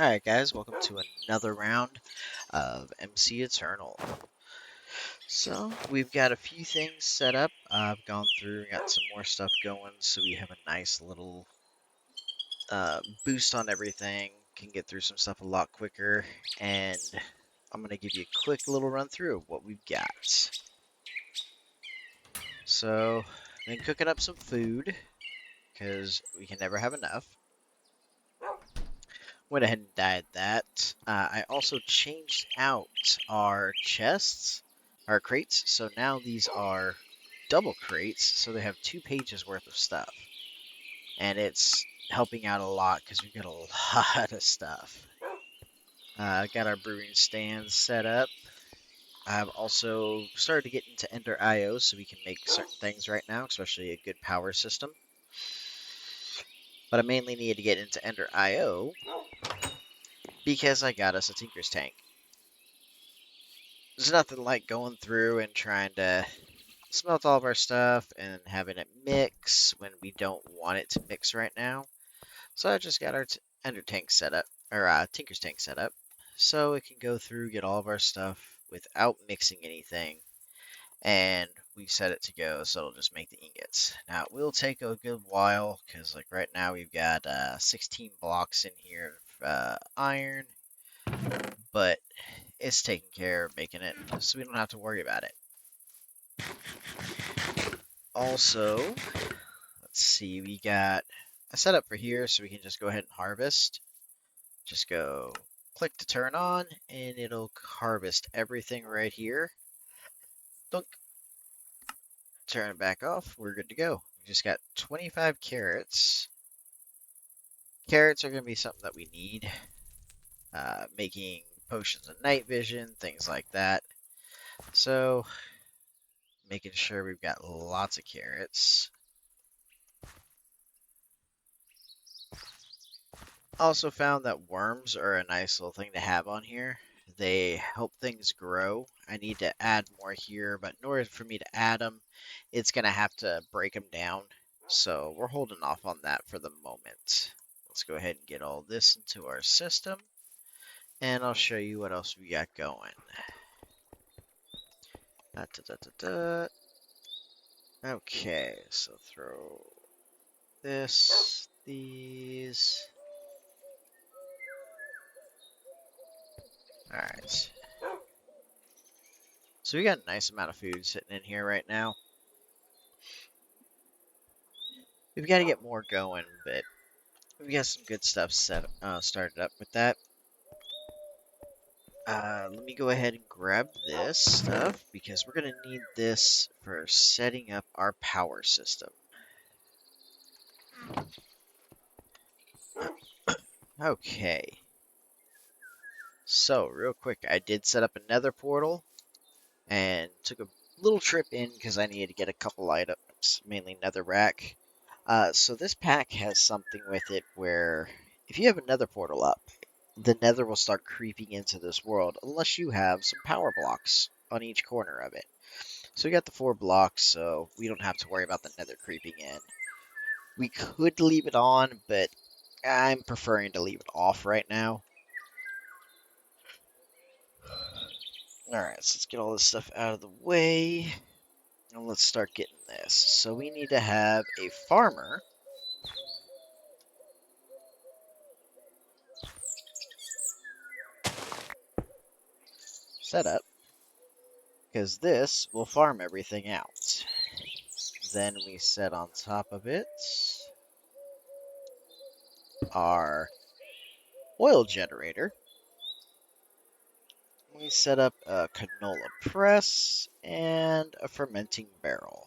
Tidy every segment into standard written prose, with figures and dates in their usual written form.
Alright guys, welcome to another round of MCEternal. So, we've got a few things set up. I've gone through and got some more stuff going, so we have a nice little boost on everything. Can get through some stuff a lot quicker, and I'm going to give you a quick little run through of what we've got. So, been cooking up some food, because we can never have enough. Went ahead and dyed that. I also changed out our chests, our crates, so now these are double crates, so they have 2 pages worth of stuff. And it's helping out a lot because we've got a lot of stuff. Got our brewing stands set up. I've also started to get into Ender IO so we can make certain things right now, especially a good power system. But I mainly need to get into Ender IO because I got us a Tinker's Tank. There's nothing like going through and trying to smelt all of our stuff and having it mix when we don't want it to mix right now. So I just got our Ender Tank set up, or Tinker's Tank set up, so it can go through, get all of our stuff without mixing anything, and we set it to go, so it'll just make the ingots. Now it will take a good while, because like right now we've got 16 blocks in here of iron, but it's taking care of making it, so we don't have to worry about it. Also, let's see, we got a setup for here, so we can just go ahead and harvest. Just go click to turn on, and it'll harvest everything right here. Dunk. Turn it back off. We're good to go. We just got 25 carrots. Carrots are going to be something that we need. Making potions of night vision, things like that. So, making sure we've got lots of carrots. Also found that worms are a nice little thing to have on here. They help things grow. I need to add more here, but in order for me to add them, it's going to have to break them down. So we're holding off on that for the moment. Let's go ahead and get all this into our system, and I'll show you what else we got going. Okay, so throw this, these. Alright. So we got a nice amount of food sitting in here right now. We've got to get more going, but we've got some good stuff started up with that. Let me go ahead and grab this stuff because we're going to need this for setting up our power system. Okay. So, real quick, I did set up a nether portal and took a little trip in because I needed to get a couple items, mainly netherrack. So this pack has something with it where if you have a nether portal up, the nether will start creeping into this world unless you have some power blocks on each corner of it. So we got the 4 blocks, so we don't have to worry about the nether creeping in. We could leave it on, but I'm preferring to leave it off right now. Alright, so let's get all this stuff out of the way. And let's start getting this. So we need to have a farmer set up, because this will farm everything out. Then we set on top of it our oil generator. We set up a canola press and a fermenting barrel.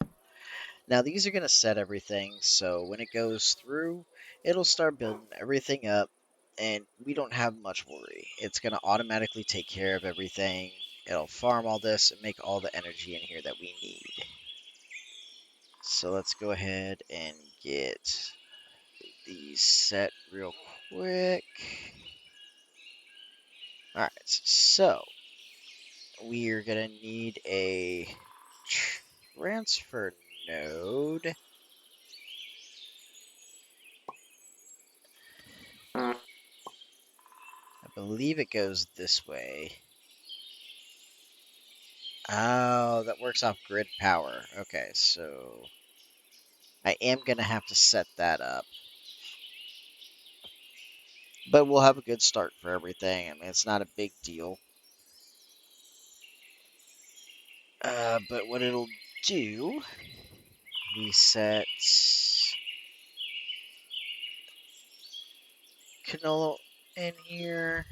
Now these are going to set everything, so when it goes through, it'll start building everything up, and we don't have much worry. It's going to automatically take care of everything. It'll farm all this and make all the energy in here that we need. So let's go ahead and get these set real quick. Alright, so we're going to need a transfer node. believe it goes this way. Oh, that works off grid power. Okay, so I am going to have to set that up. But we'll have a good start for everything. I mean, it's not a big deal. But what it'll do, we set canola in here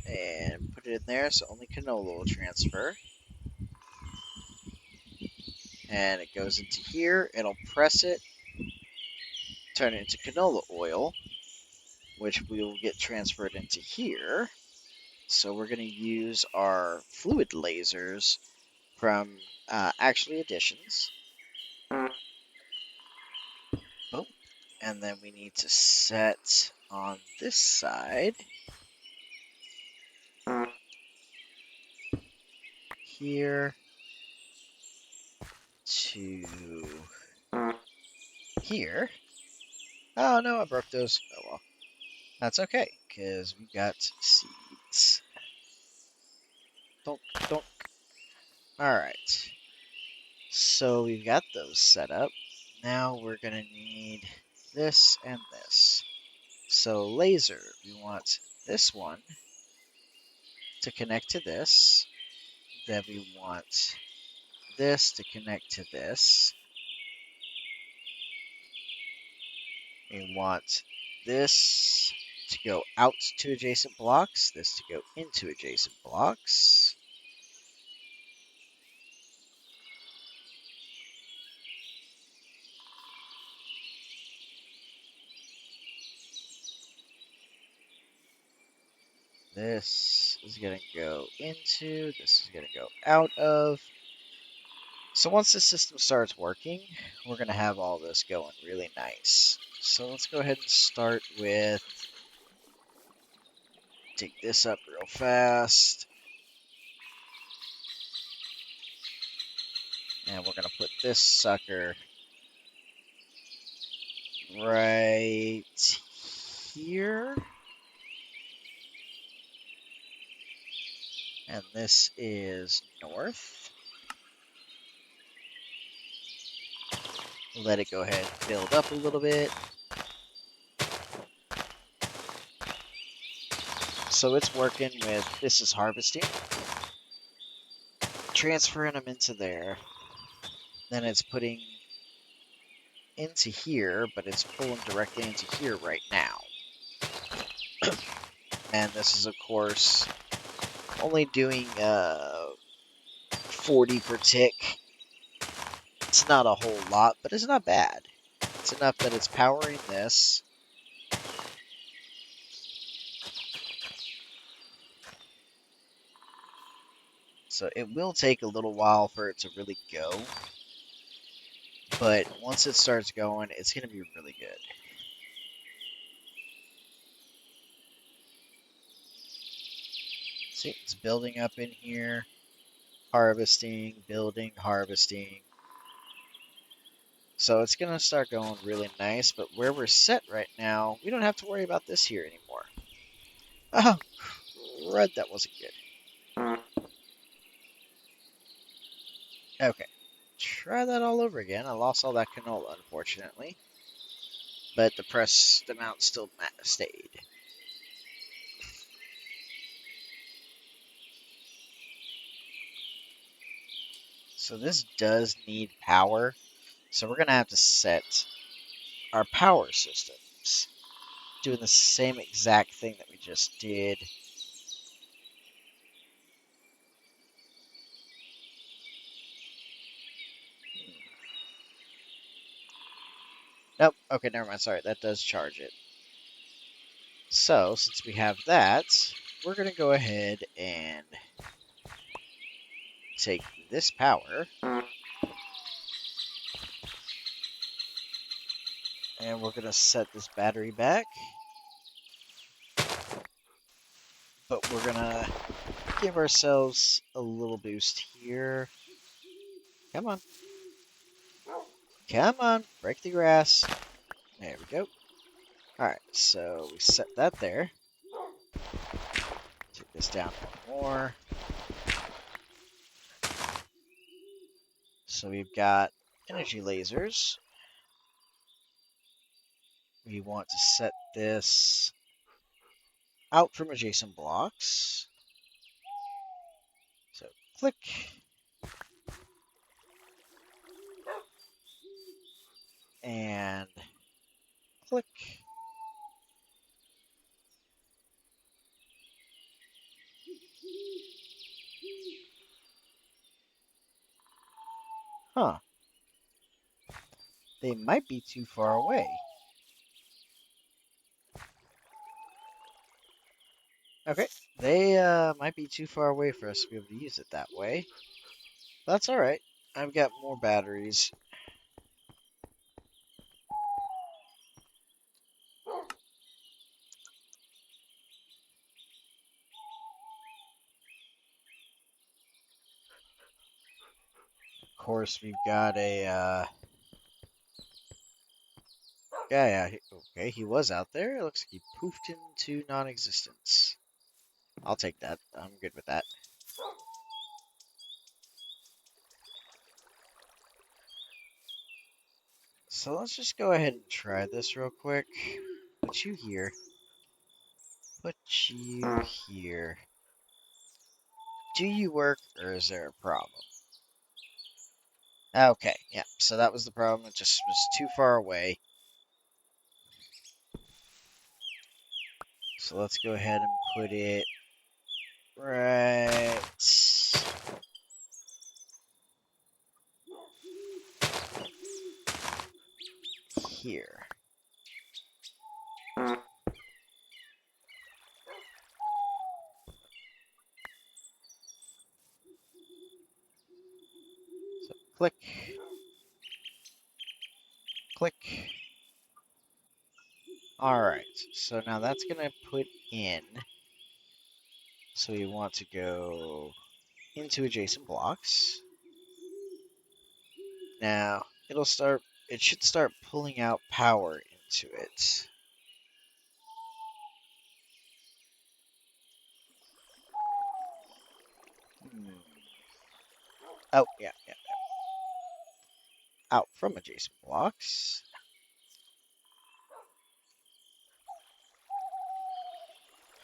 and put it in there so only canola will transfer. And it goes into here. It'll press it, turn it into canola oil, which will get transferred into here. So we're going to use our fluid lasers from actually additions. Boom. And then we need to set on this side here to here. Oh no, I broke those. Oh well. That's okay, because we got seeds. Don't. Alright. So we've got those set up. Now we're going to need this and this. So laser, we want this one to connect to this. Then we want this to connect to this. We want this to go out to adjacent blocks, this to go into adjacent blocks. This is going to go into, this is going to go out of. So once the system starts working, we're going to have all this going really nice. So let's go ahead and start with, take this up real fast. And we're going to put this sucker right here. And this is north. Let it go ahead and build up a little bit. So it's working with, this is harvesting. Transferring them into there. Then it's putting into here, but it's pulling directly into here right now. And this is, of course, only doing 40 per tick. It's not a whole lot, but it's not bad. It's enough that it's powering this. So it will take a little while for it to really go. But once it starts going, it's going to be really good. See, it's building up in here. Harvesting, building, harvesting. So it's going to start going really nice. But where we're set right now, we don't have to worry about this here anymore. Oh, crud, that wasn't good. Okay. Try that all over again. I lost all that canola, unfortunately. But the pressed amount still stayed. So this does need power. So we're going to have to set our power systems. Doing the same exact thing that we just did. Nope. Okay, never mind. Sorry, that does charge it. So, since we have that, we're going to go ahead and take this power. And we're going to set this battery back. But we're going to give ourselves a little boost here. Come on. Come on. Break the grass. There we go. Alright, so we set that there. Take this down one more. So we've got energy lasers. We want to set this out from adjacent blocks. So click. And click. Huh. They might be too far away. Okay, they might be too far away for us to be able to use it that way. That's alright. I've got more batteries. Of course, we've got a yeah, okay, he was out there. It looks like he poofed into non-existence. I'll take that. I'm good with that. So let's just go ahead and try this real quick. Put you here. Put you here. Do you work, or is there a problem? Okay, yeah, so that was the problem. It just was too far away. So let's go ahead and put it right here. So click, click. All right, so now that's gonna put in. So we want to go into adjacent blocks. Now it should start pulling out power into it. Hmm. Oh, yeah, yeah. Out from adjacent blocks.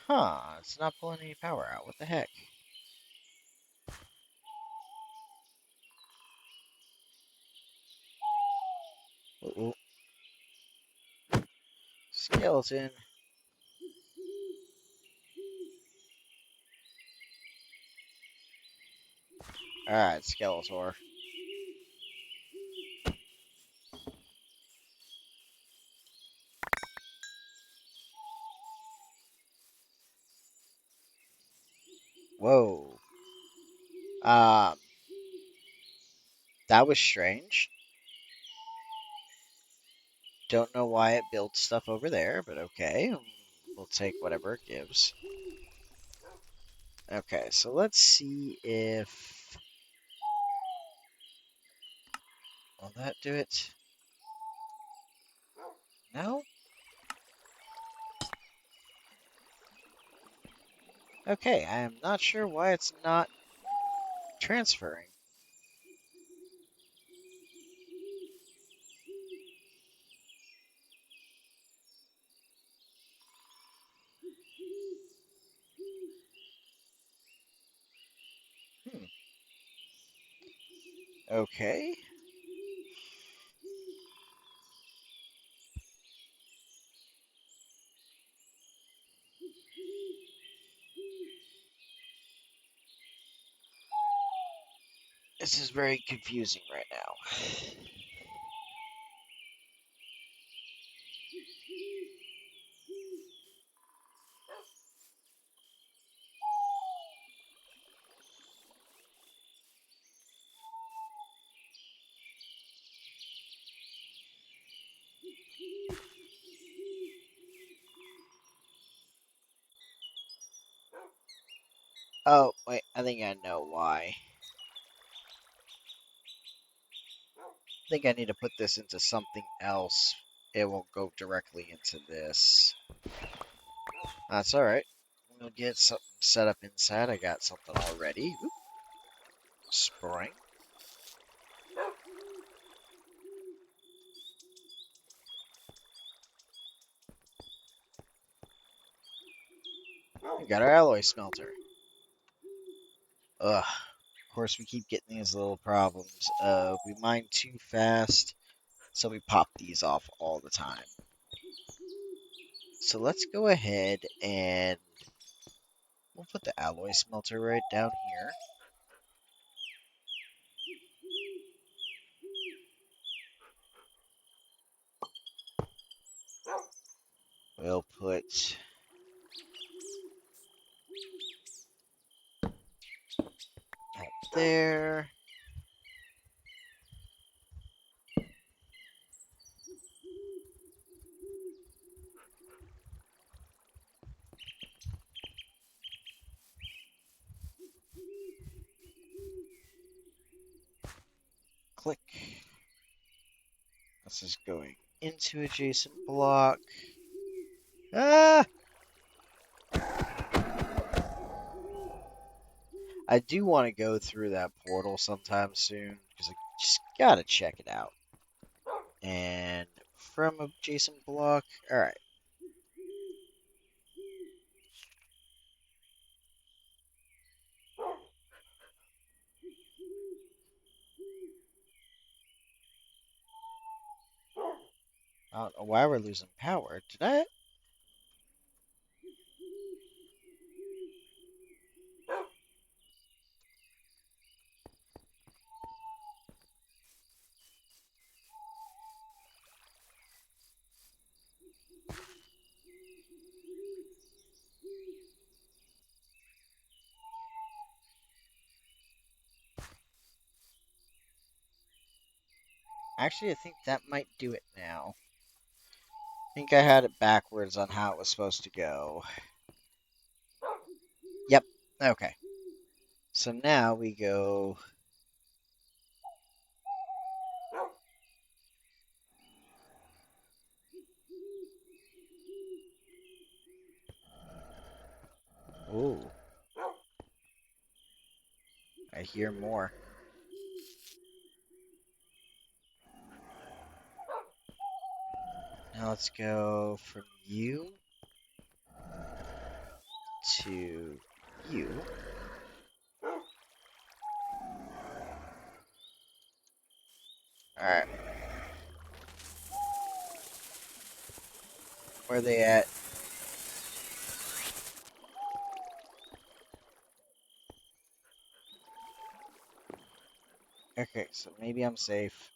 Huh, it's not pulling any power out. What the heck? Uh-oh. Skeleton. Alright, Skeletor. Whoa. Um, that was strange. Don't know why it built stuff over there, but okay. We'll take whatever it gives. Okay, so let's see if... Will that do it? No? Okay, I am not sure why it's not transferring. Hmm. Okay. This is very confusing right now. Oh, wait, I think I know why. I think I need to put this into something else it won't go directly into this. That's alright. We'll get something set up inside. I got something already. Oop. Spring. We got our alloy smelter. Ugh. Of course, we keep getting these little problems. We mine too fast, so we pop these off all the time. So let's go ahead and we'll put the alloy smelter right down here. We'll put that there. Click. This is going into adjacent block. Ah! I do want to go through that portal sometime soon because I just gotta check it out. And from adjacent block, alright. I don't know why we're losing power. Did I? Actually, I think that might do it now. I think I had it backwards on how it was supposed to go. Yep. Okay. So now we go. Ooh. I hear more. Now let's go from you to you. Alright. Where are they at? Okay, so maybe I'm safe.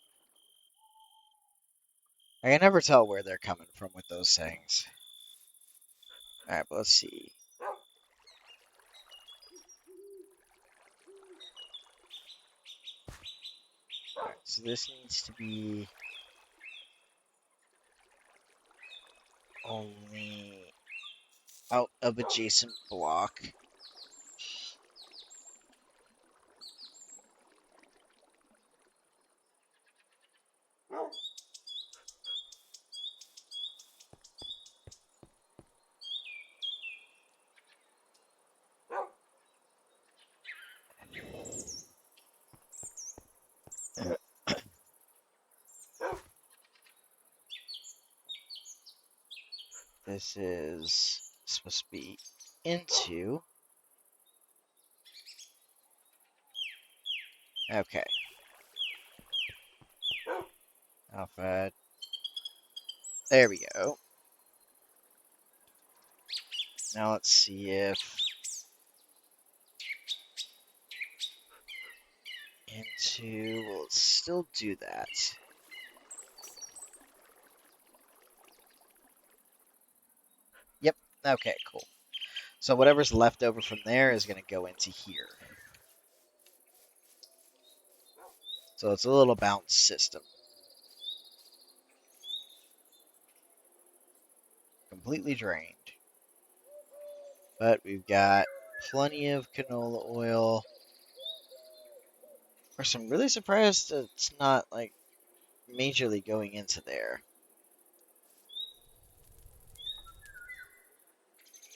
I can never tell where they're coming from with those things. Alright, but let's see. Alright, so this needs to be only out of adjacent block. This is supposed to be into. Okay. Alpha. There we go. Now let's see if into will still do that. Yep. Okay, cool. So whatever's left over from there is going to go into here. So it's a little balanced system. Completely drained. But we've got plenty of canola oil. Of course, I'm really surprised that it's not, like, majorly going into there.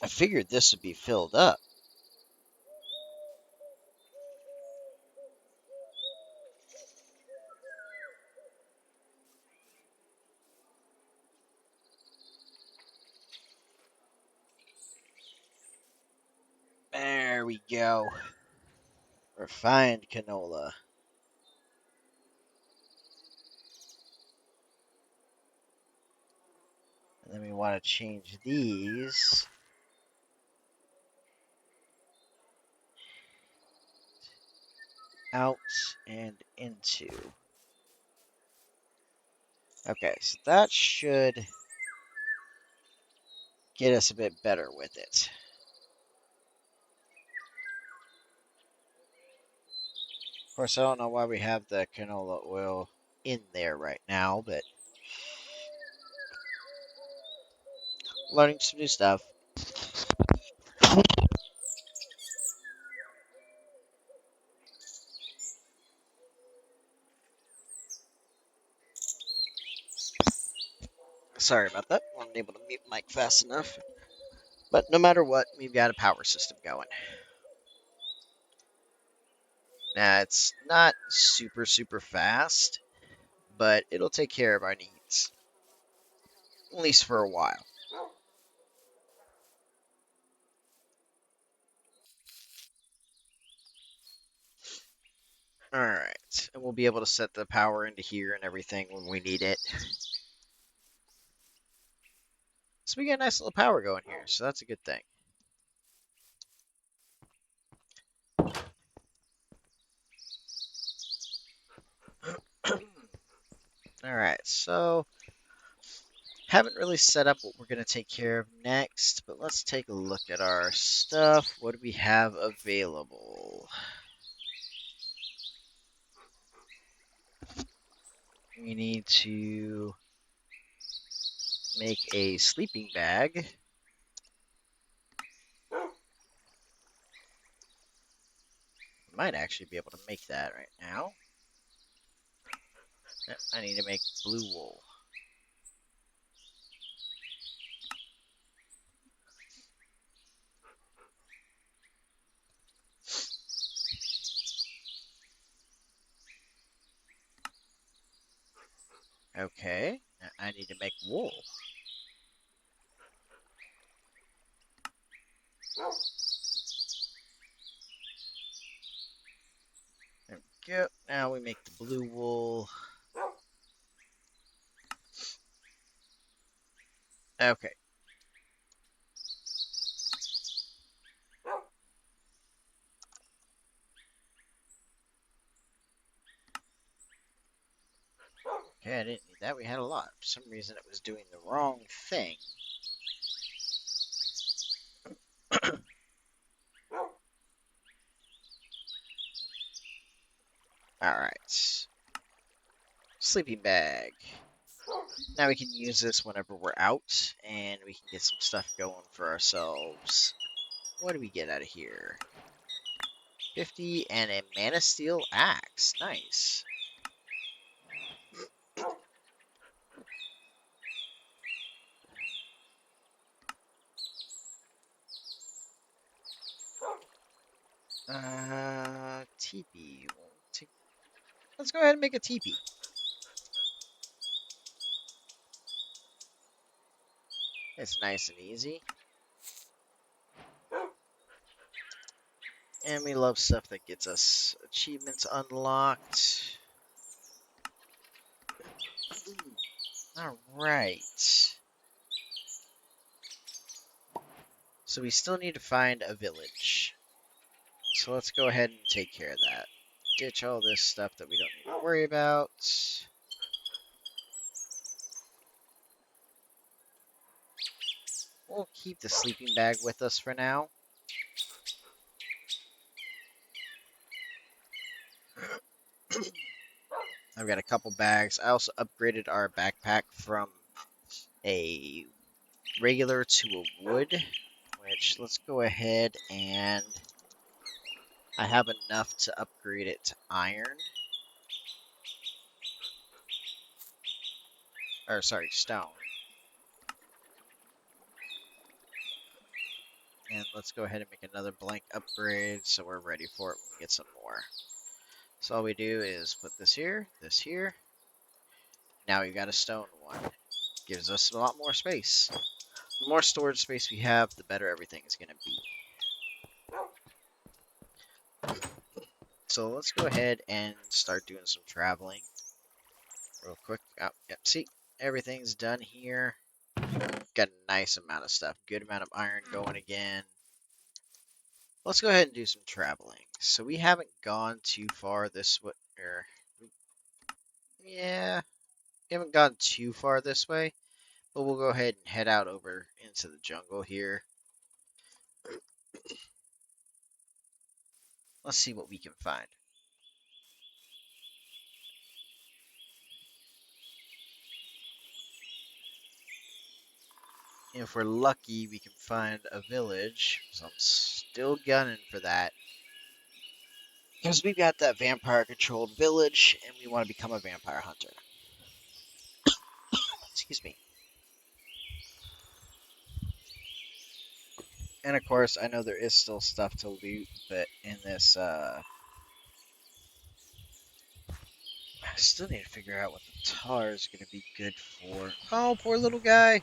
I figured this would be filled up. There we go. Refined canola. And then we want to change these out and into. Okay, so that should get us a bit better with it. Of course, I don't know why we have the canola oil in there right now, but learning some new stuff. Sorry about that. I wasn't able to mute mic fast enough. But no matter what, we've got a power system going. Now, it's not super fast, but it'll take care of our needs. At least for a while. Alright, and we'll be able to set the power into here and everything when we need it. So we got a nice little power going here, so that's a good thing. Alright, so haven't really set up what we're going to take care of next, but let's take a look at our stuff. What do we have available? We need to make a sleeping bag. Might actually be able to make that right now. I need to make blue wool. Okay, I need to make wool. There we go. Now we make the blue wool. Okay. Okay, I didn't need that. We had a lot. For some reason it was doing the wrong thing. Alright. Sleeping bag. Now we can use this whenever we're out, and we can get some stuff going for ourselves. What do we get out of here? 50 and a mana steel axe. Nice. Teepee. Let's go ahead and make a teepee. It's nice and easy. And we love stuff that gets us achievements unlocked. Alright. So we still need to find a village. So let's go ahead and take care of that. Ditch all this stuff that we don't need to worry about. We'll keep the sleeping bag with us for now. I've got a couple bags. I also upgraded our backpack from a regular to a wood, which let's go ahead and I have enough to upgrade it to iron. Or sorry, stone. And let's go ahead and make another blank upgrade so we're ready for it when we get some more. So all we do is put this here, this here. Now we've got a stone one. Gives us a lot more space. The more storage space we have, the better everything is going to be. So let's go ahead and start doing some traveling real quick. Oh, yep, see, everything's done here. Got a nice amount of stuff. Good amount of iron going again. Let's go ahead and do some traveling. So we haven't gone too far this way. Yeah, we haven't gone too far this way. But we'll go ahead and head out over into the jungle here. Let's see what we can find. If we're lucky, we can find a village. So I'm still gunning for that. Because we've got that vampire-controlled village, and we want to become a vampire hunter. Excuse me. And of course, I know there is still stuff to loot, but in this, I still need to figure out what the tar is going to be good for. Oh, poor little guy.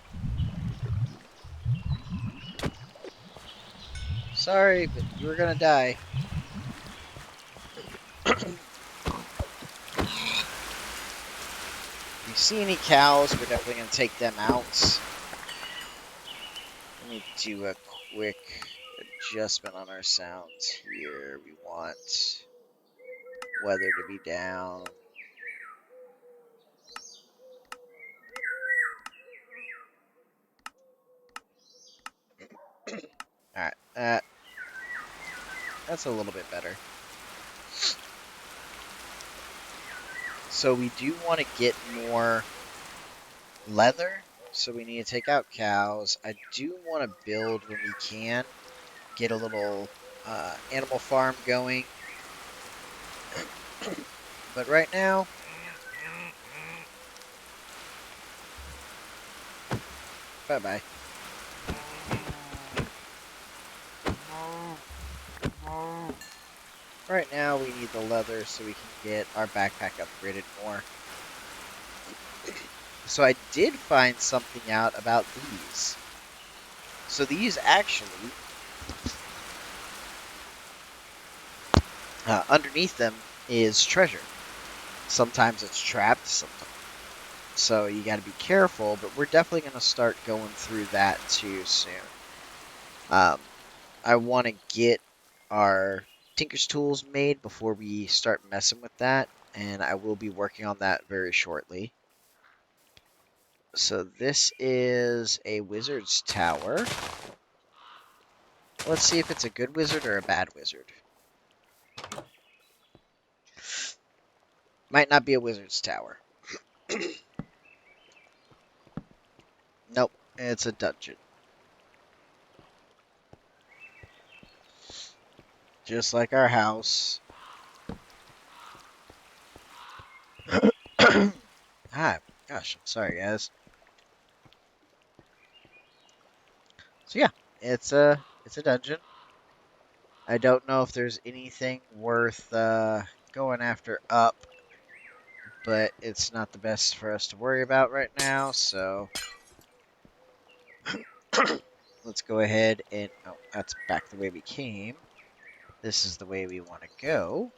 Sorry, but you were going to die. If you see any cows, we're definitely going to take them out. Let me do a quick adjustment on our sounds here. We want weather to be down. Alright, that's a little bit better. So we do want to get more leather, so we need to take out cows. I do want to build when we can, get a little animal farm going. But right now, bye-bye. Right now, we need the leather so we can get our backpack upgraded more. So I did find something out about these. So these actually, underneath them is treasure. Sometimes it's trapped, sometimes. So you got to be careful, but we're definitely going to start going through that too soon. I want to get our Tinker's Tools made before we start messing with that, and I will be working on that very shortly. So this is a wizard's tower. Let's see if it's a good wizard or a bad wizard. Might not be a wizard's tower. Nope, it's a dungeon. Just like our house. Hi. Gosh, I'm sorry, guys. So yeah, it's a dungeon. I don't know if there's anything worth going after up, but it's not the best for us to worry about right now, so let's go ahead and... Oh, that's back the way we came. This is the way we want to go.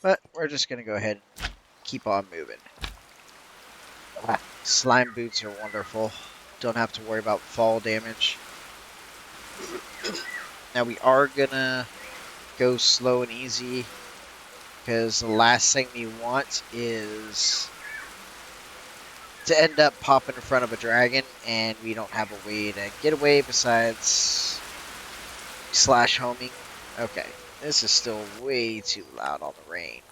But we're just going to go ahead and keep on moving. Slime boots are wonderful. Don't have to worry about fall damage. Now we are going to go slow and easy, because the last thing we want is to end up popping in front of a dragon and we don't have a way to get away besides slash homing. Okay, this is still way too loud on the rain.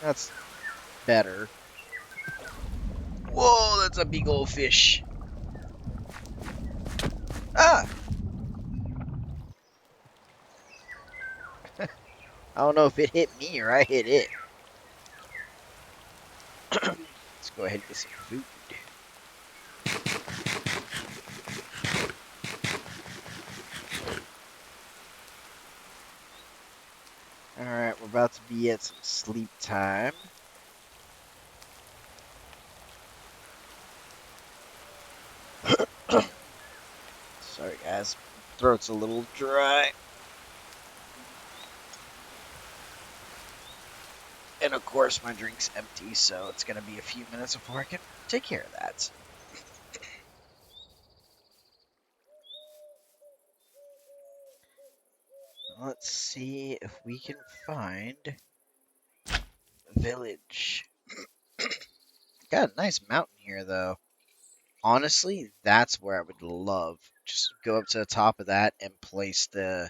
That's better. Whoa, that's a big old fish. Ah! I don't know if it hit me or I hit it. go ahead and get some food. Alright, we're about to be at some sleep time. Sorry, guys. Throat's a little dry. And of course, my drink's empty, so it's going to be a few minutes before I can take care of that. Let's see if we can find a village. Got a nice mountain here, though. Honestly, that's where I would love. Just go up to the top of that and place uh,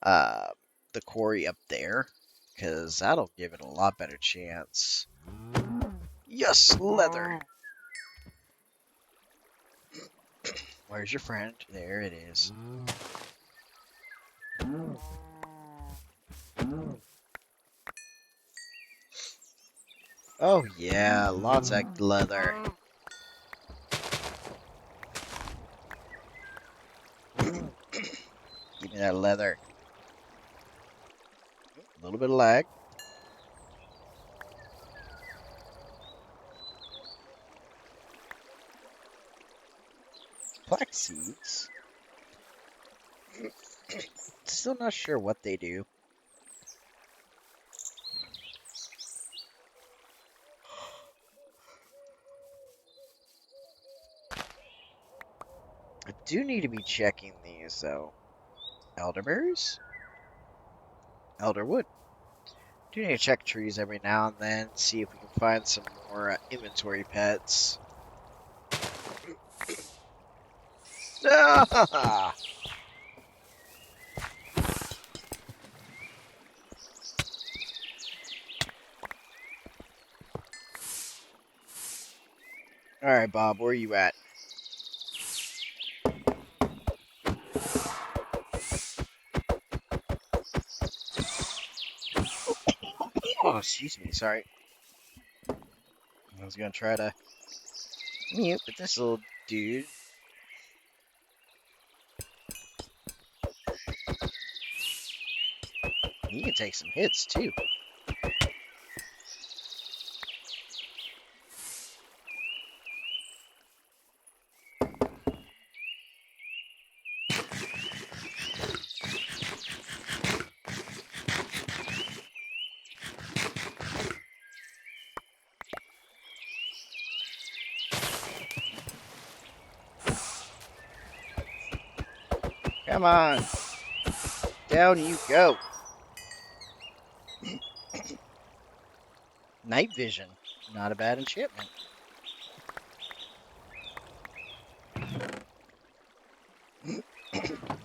the quarry up there, because that'll give it a lot better chance. Yes, leather. Where's your friend? There it is. Oh yeah, lots of leather. Give me that leather. A little bit of lag. Black seeds. Still not sure what they do. I do need to be checking these though. Elderberries? Elderwood. Do need to check trees every now and then, see if we can find some more inventory pets. Ah! Alright, Bob, where are you at? Oh, excuse me, sorry. I was gonna try to mute, but this little dude. He can take some hits, too. Come on. Down you go. Night vision. Not a bad enchantment.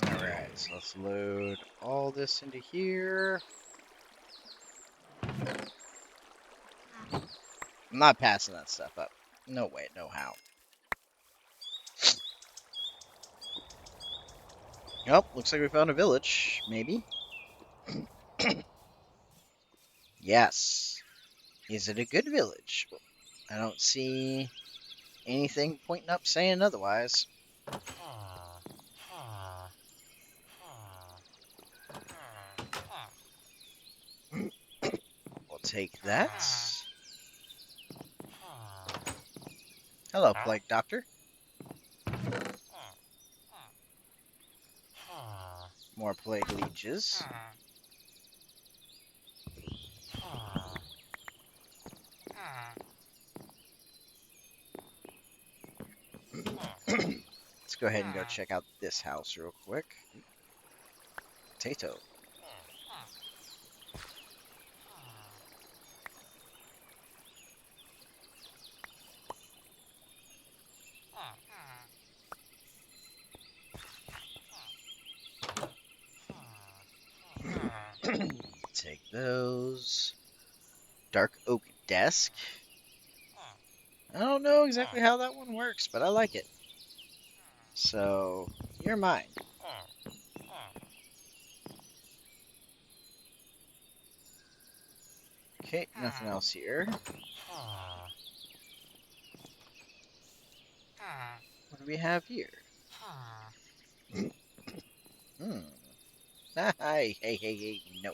Alright, so let's load all this into here. I'm not passing that stuff up. No way, no how. Oh, looks like we found a village. Maybe. Yes. Is it a good village? I don't see anything pointing up saying otherwise. We'll take that. Hello, Plague Doctor. More plague leeches. Let's go ahead and go check out this house real quick. Potato. Take those. Dark oak desk. I don't know exactly how that one works, but I like it. So, you're mine. Okay, nothing else here. What do we have here? Hmm. Hey, no.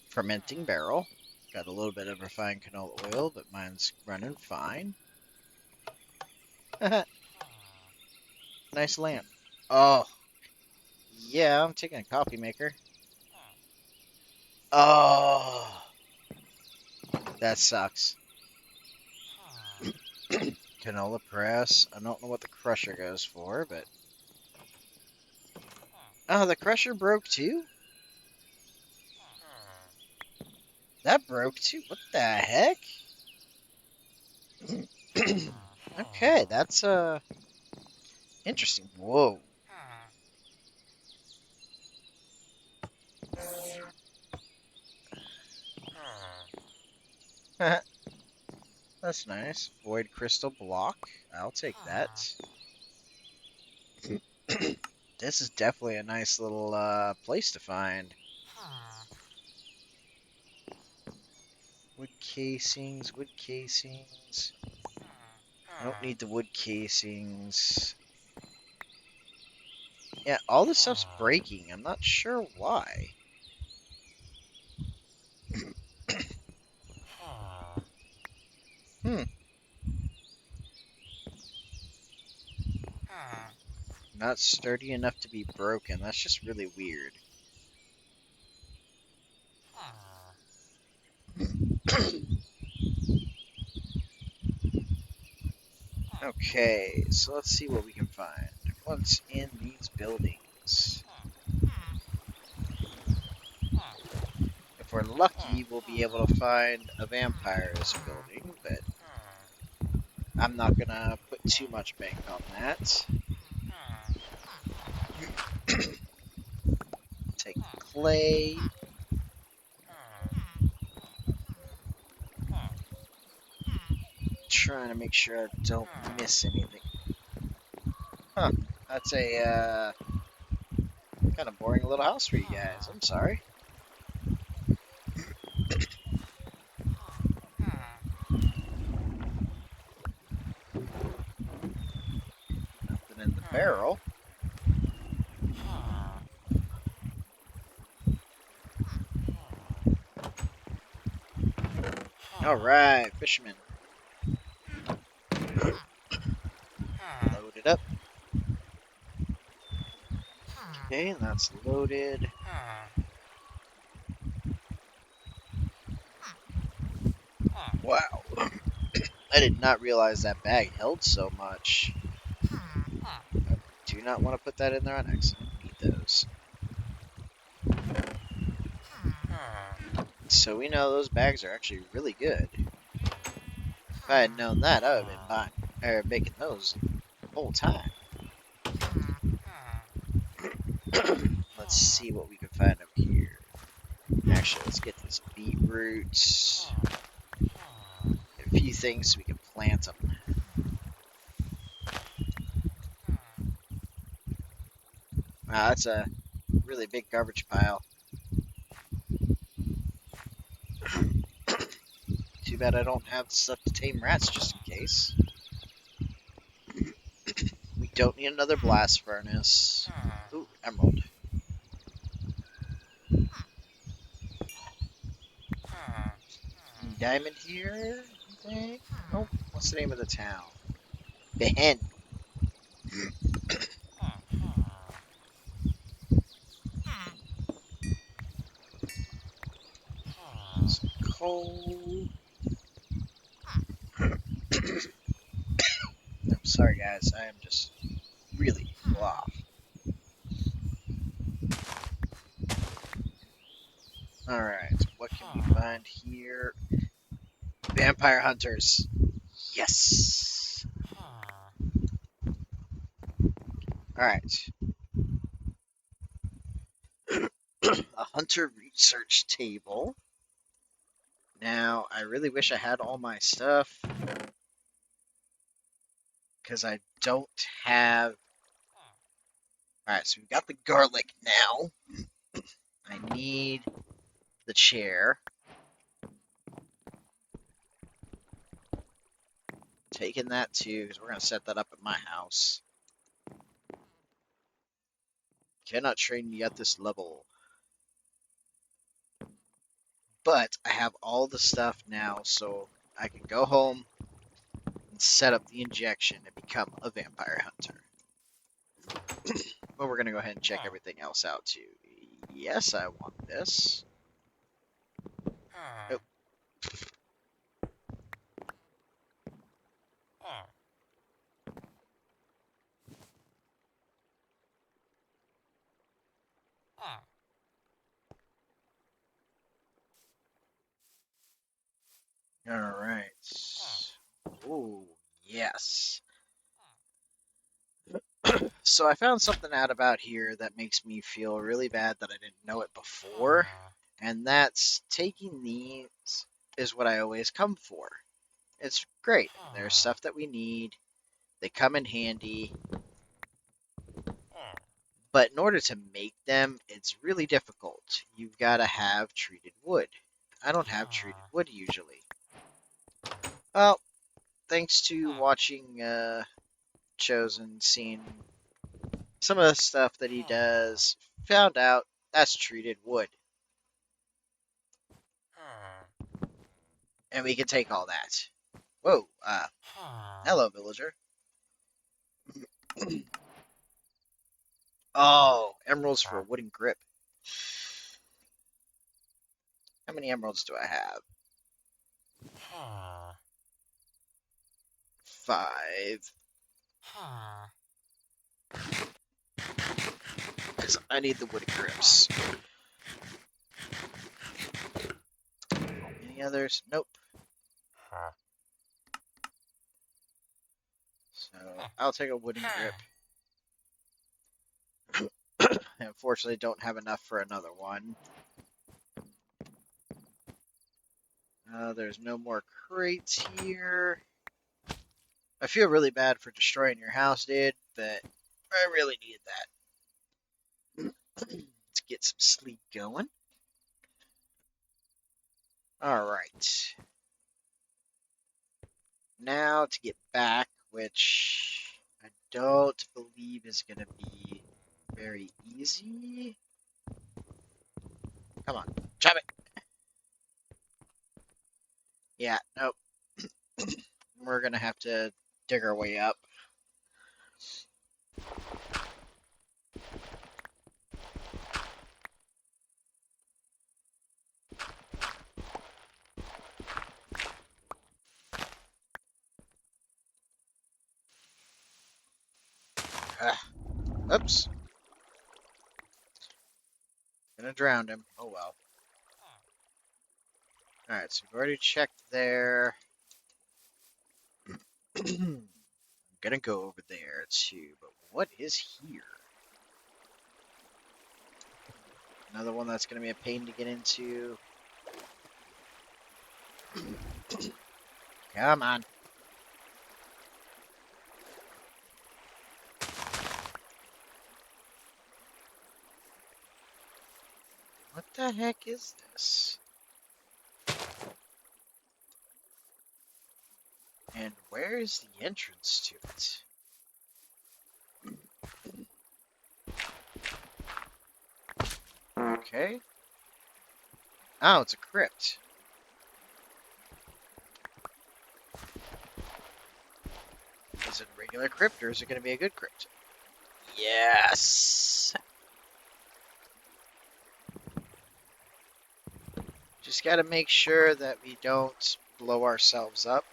Fermenting barrel. Got a little bit of refined canola oil, but mine's running fine. Nice lamp. Oh, yeah, I'm taking a coffee maker. Oh, that sucks. Canola press. I don't know what the crusher goes for, but... Oh, the crusher broke too? That broke too? What the heck? Okay, that's, interesting. Whoa. That's nice. Void crystal block. I'll take that. This is definitely a nice little place to find. Wood casings, wood casings. I don't need the wood casings. Yeah, all this stuff's breaking. I'm not sure why. Hmm. Not sturdy enough to be broken. That's just really weird. Okay, so let's see what we can find. What's in these buildings? If we're lucky, we'll be able to find a vampire's building, but I'm not gonna put too much bank on that. Take clay. Trying to make sure I don't miss anything. Huh. That's a kind of boring little house for you guys. I'm sorry. Nothing in the barrel. Alright, fisherman. Load it up. Okay, that's loaded. Wow. I did not realize that bag held so much. I do not want to put that in there on accident. Need those. So we know those bags are actually really good. If I had known that, I would have been making those the whole time. Let's see what we can find over here. Actually, let's get these beetroots. Get a few things so we can plant them. Wow, that's a really big garbage pile. Too bad I don't have stuff to tame rats just in case. We don't need another blast furnace. Ooh, emerald. Any diamond here? Anything? Nope. What's the name of the town? Ben. Some coal. I'm sorry, guys. I am just really off. Alright, what can we find here? Vampire hunters. Yes! Alright. A hunter research table. Now, I really wish I had all my stuff. Because I don't have... Alright, so we've got the garlic now. I need the chair. taking that too, because we're going to set that up at my house. Cannot train me at this level. But I have all the stuff now, so I can go home and set up the injection and become a vampire hunter. But we're going to go ahead and check everything else out too. Yes, I want this. Nope. Alright. Ooh, yes. So I found something out about here that makes me feel really bad that I didn't know it before. And that's taking these is what I always come for. It's great. There's stuff that we need. They come in handy. But in order to make them, it's really difficult. You've got to have treated wood. I don't have treated wood usually. Well, thanks to watching Chosen, seeing some of the stuff that he does, found out that's treated wood. And we can take all that. Whoa, hello, villager. Oh, emeralds for a wooden grip. How many emeralds do I have? 5. Because I need the wooden grips. Any others? Nope. So I'll take a wooden grip. Unfortunately, don't have enough for another one. There's no more crates here. I feel really bad for destroying your house, dude, but I really needed that. Let's get some sleep going. Alright. Now to get back, which I don't believe is going to be very easy. Come on, chop it. Yeah, nope. We're going to have to dig our way up. Oops. Gonna drown him. Oh well. Alright, so we've already checked there. I'm gonna go over there too, but what is here? Another one that's gonna be a pain to get into. Come on. What the heck is this? And where is the entrance to it? Okay. Oh, it's a crypt. Is it a regular crypt or is it going to be a good crypt? Yes! Just got to make sure that we don't blow ourselves up.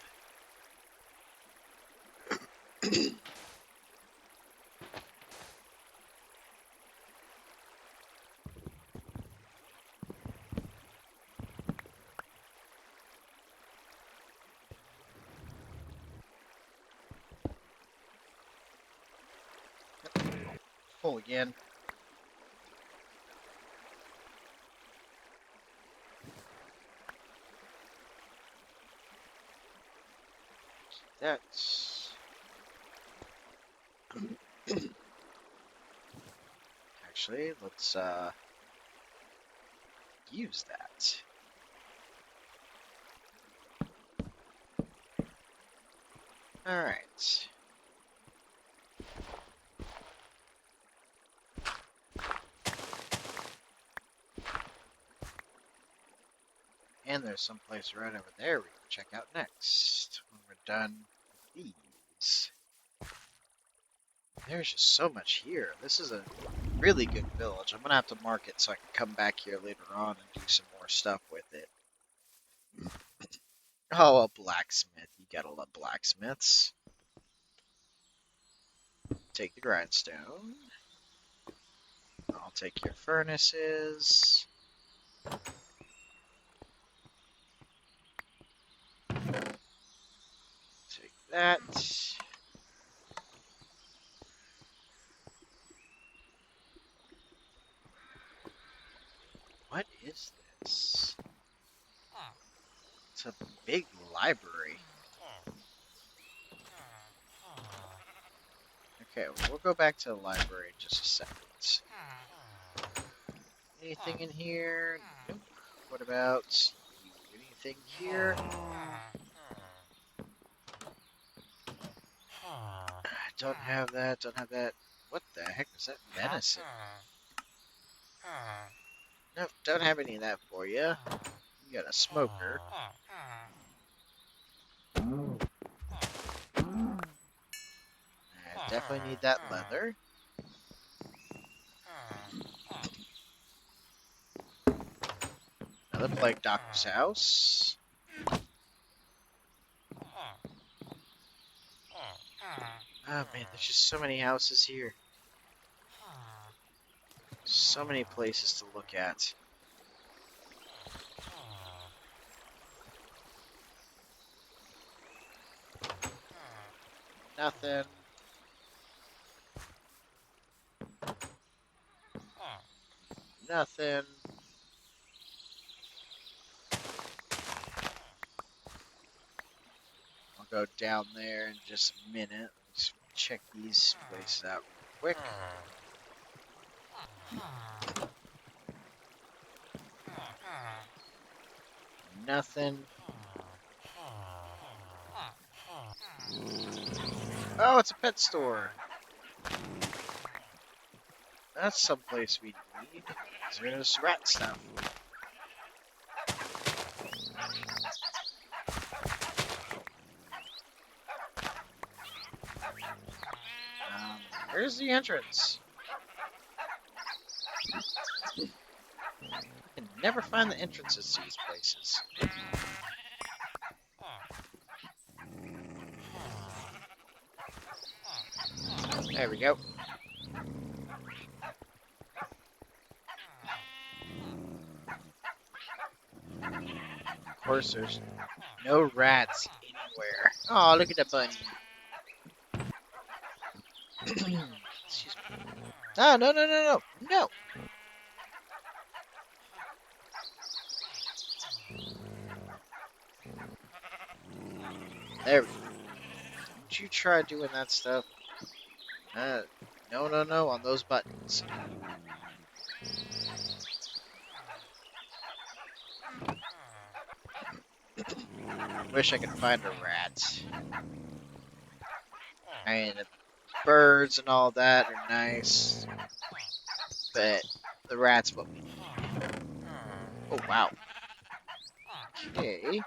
Full again. That's... Actually, let's use that. Alright. And there's some place right over there we can check out next when we're done with these. There's just so much here. This is a really good village. I'm gonna have to mark it so I can come back here later on and do some more stuff with it. Oh, a blacksmith. You gotta love blacksmiths. Take the grindstone. I'll take your furnaces. Take that. What is this? It's a big library. Okay, we'll go back to the library in just a second. Anything in here? Nope. What about you? Anything here? Don't have that, don't have that. What the heck was that venison? Nope, don't have any of that for you. You got a smoker. I definitely need that leather. Another plague doctor's house. Oh man, there's just so many houses here. So many places to look at. Nothing. Nothing. I'll go down there in just a minute. Let's check these places out real quick. Nothing. Oh, it's a pet store. That's someplace we need. There's rat stuff. Where's the entrance? I can never find the entrances to these places. There we go. Of course, there's no rats anywhere. Oh, look at the bunny. Excuse me. No, no, no, no, no, no. There we go. Don't you try doing that stuff. No, no, no, on those buttons. Wish I could find a rat. I mean, the birds and all that are nice, but the rat's what we need. Oh, wow. Okay.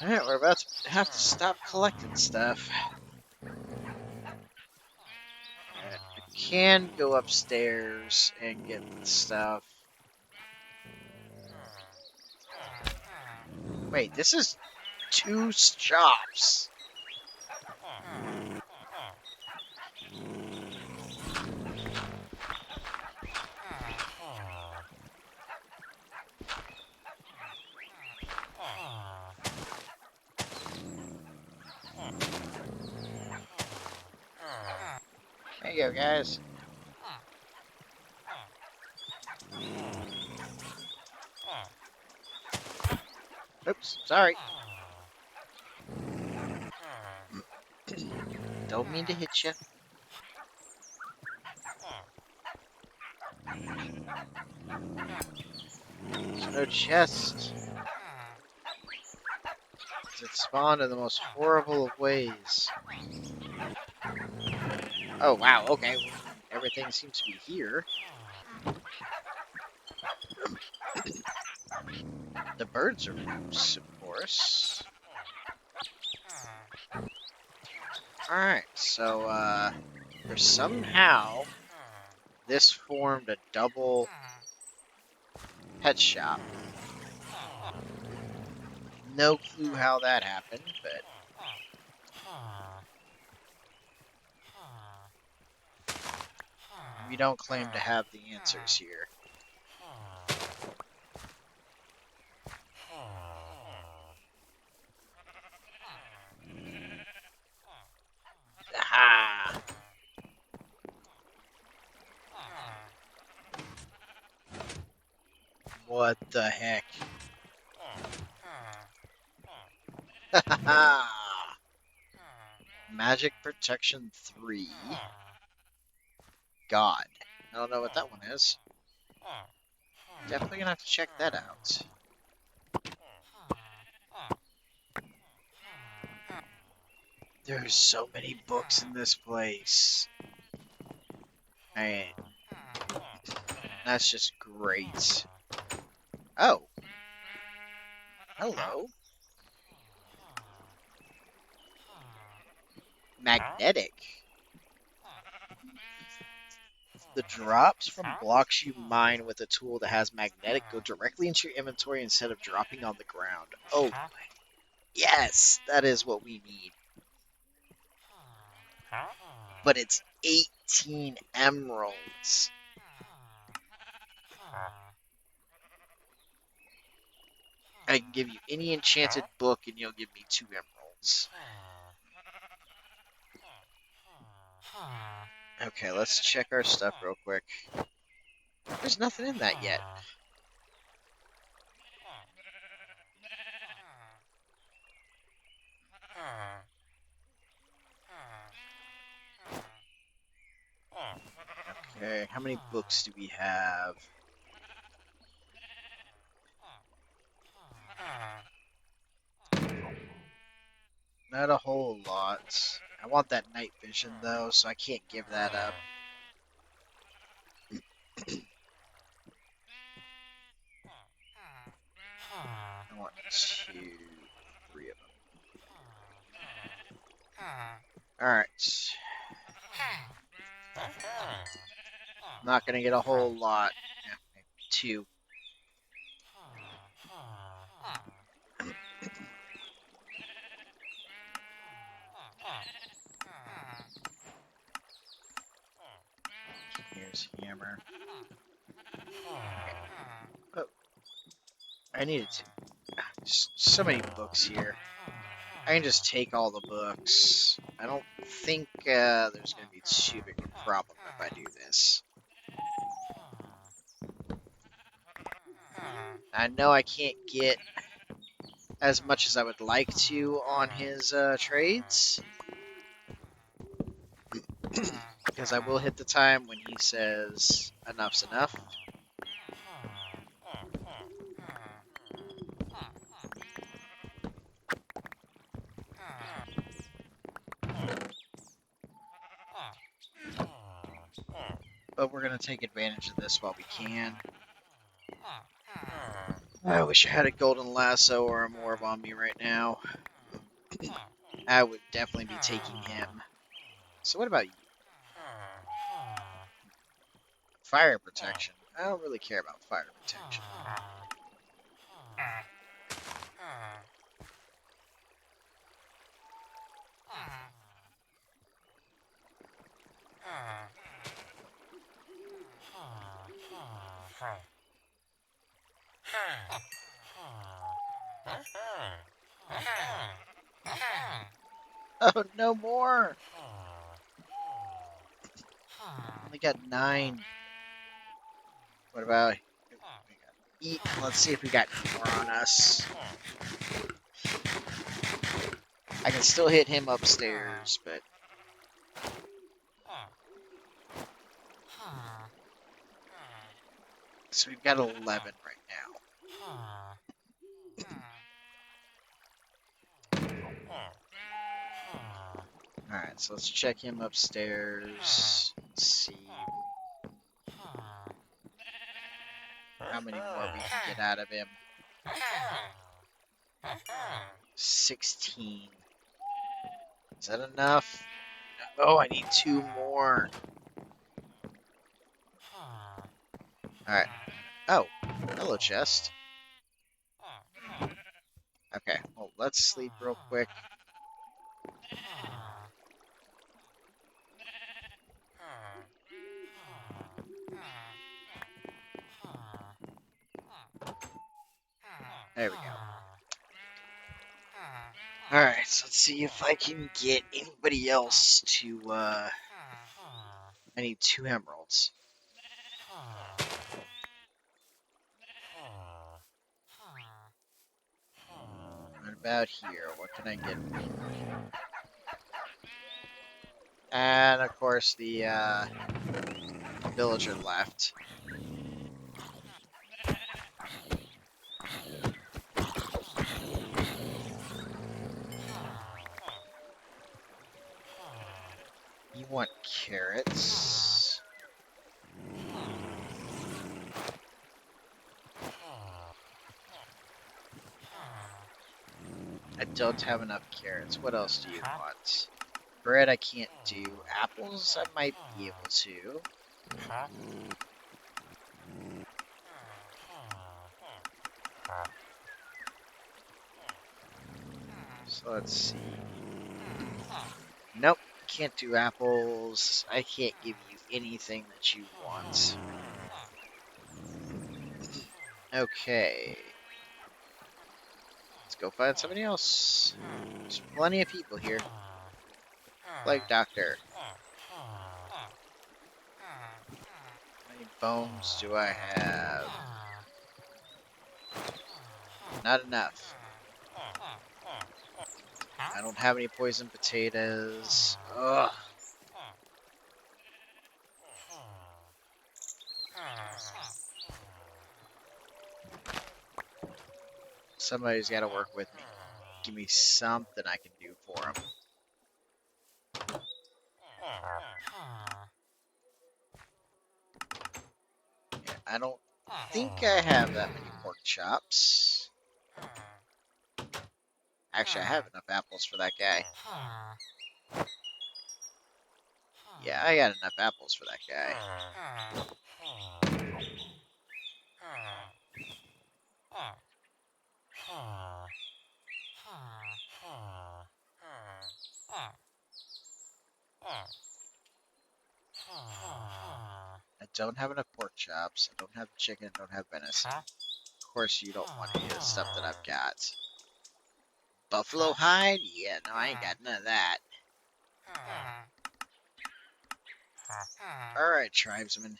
Alright, we're about to have to stop collecting stuff. I can go upstairs and get the stuff. Wait, this is 2 shops. There you go, guys. Oops, sorry. Don't mean to hit you. There's no chest. It spawned in the most horrible of ways. Oh, wow, okay. Everything seems to be here. The birds are loose, of course. Alright, so, there's somehow this formed a double pet shop. No clue how that happened, but we don't claim to have the answers here. Aha! What the heck? Magic Protection 3. God. I don't know what that one is. Definitely gonna have to check that out. There's so many books in this place. Man, that's just great. Oh. Hello. Magnetic. The drops from blocks you mine with a tool that has magnetic go directly into your inventory instead of dropping on the ground. Oh, yes, that is what we need. But it's 18 emeralds. I can give you any enchanted book and you'll give me 2 emeralds. Okay, let's check our stuff real quick. There's nothing in that yet. Okay, how many books do we have? Not a whole lot. I want that night vision though, so I can't give that up. I want 2, 3 of them. Alright. Not gonna get a whole lot. Yeah, maybe 2. Here's hammer. Oh, I needed to. There's so many books here. I can just take all the books. I don't think there's going to be too big a problem if I do this. I know I can't get as much as I would like to on his trades. Because I will hit the time when he says enough's enough. But we're going to take advantage of this while we can. I wish I had a golden lasso or a morve on me right now. I would definitely be taking him. So what about you? Fire protection. I don't really care about fire protection. Oh, no more! Only got 9. What about eat? Let's see if we got more on us. I can still hit him upstairs, but so we've got 11 right now. Alright, so let's check him upstairs. Let's see how many more we can get out of him. 16. Is that enough? Oh, I need 2 more. Alright. Oh, hello, chest. Okay, well, let's sleep real quick. There we go. Alright, so let's see if I can get anybody else to, I need 2 emeralds. What about here? What can I get? And, of course, the, villager left. You want carrots? I don't have enough carrots. What else do you want? Bread I can't do. Apples I might be able to. So let's see. Nope, can't do apples. I can't give you anything that you want. Okay. Let's go find somebody else. There's plenty of people here. Plague Doctor. How many bones do I have? Not enough. I don't have any poison potatoes. Ugh. Somebody's got to work with me. Give me something I can do for them. Yeah, I don't think I have that many pork chops. Actually, I have enough apples for that guy. Yeah, I got enough apples for that guy. I don't have enough pork chops. I don't have chicken. I don't have venison. Of course, you don't want any of the stuff that I've got. Buffalo hide? Yeah, no, I ain't got none of that. Alright, tribesmen.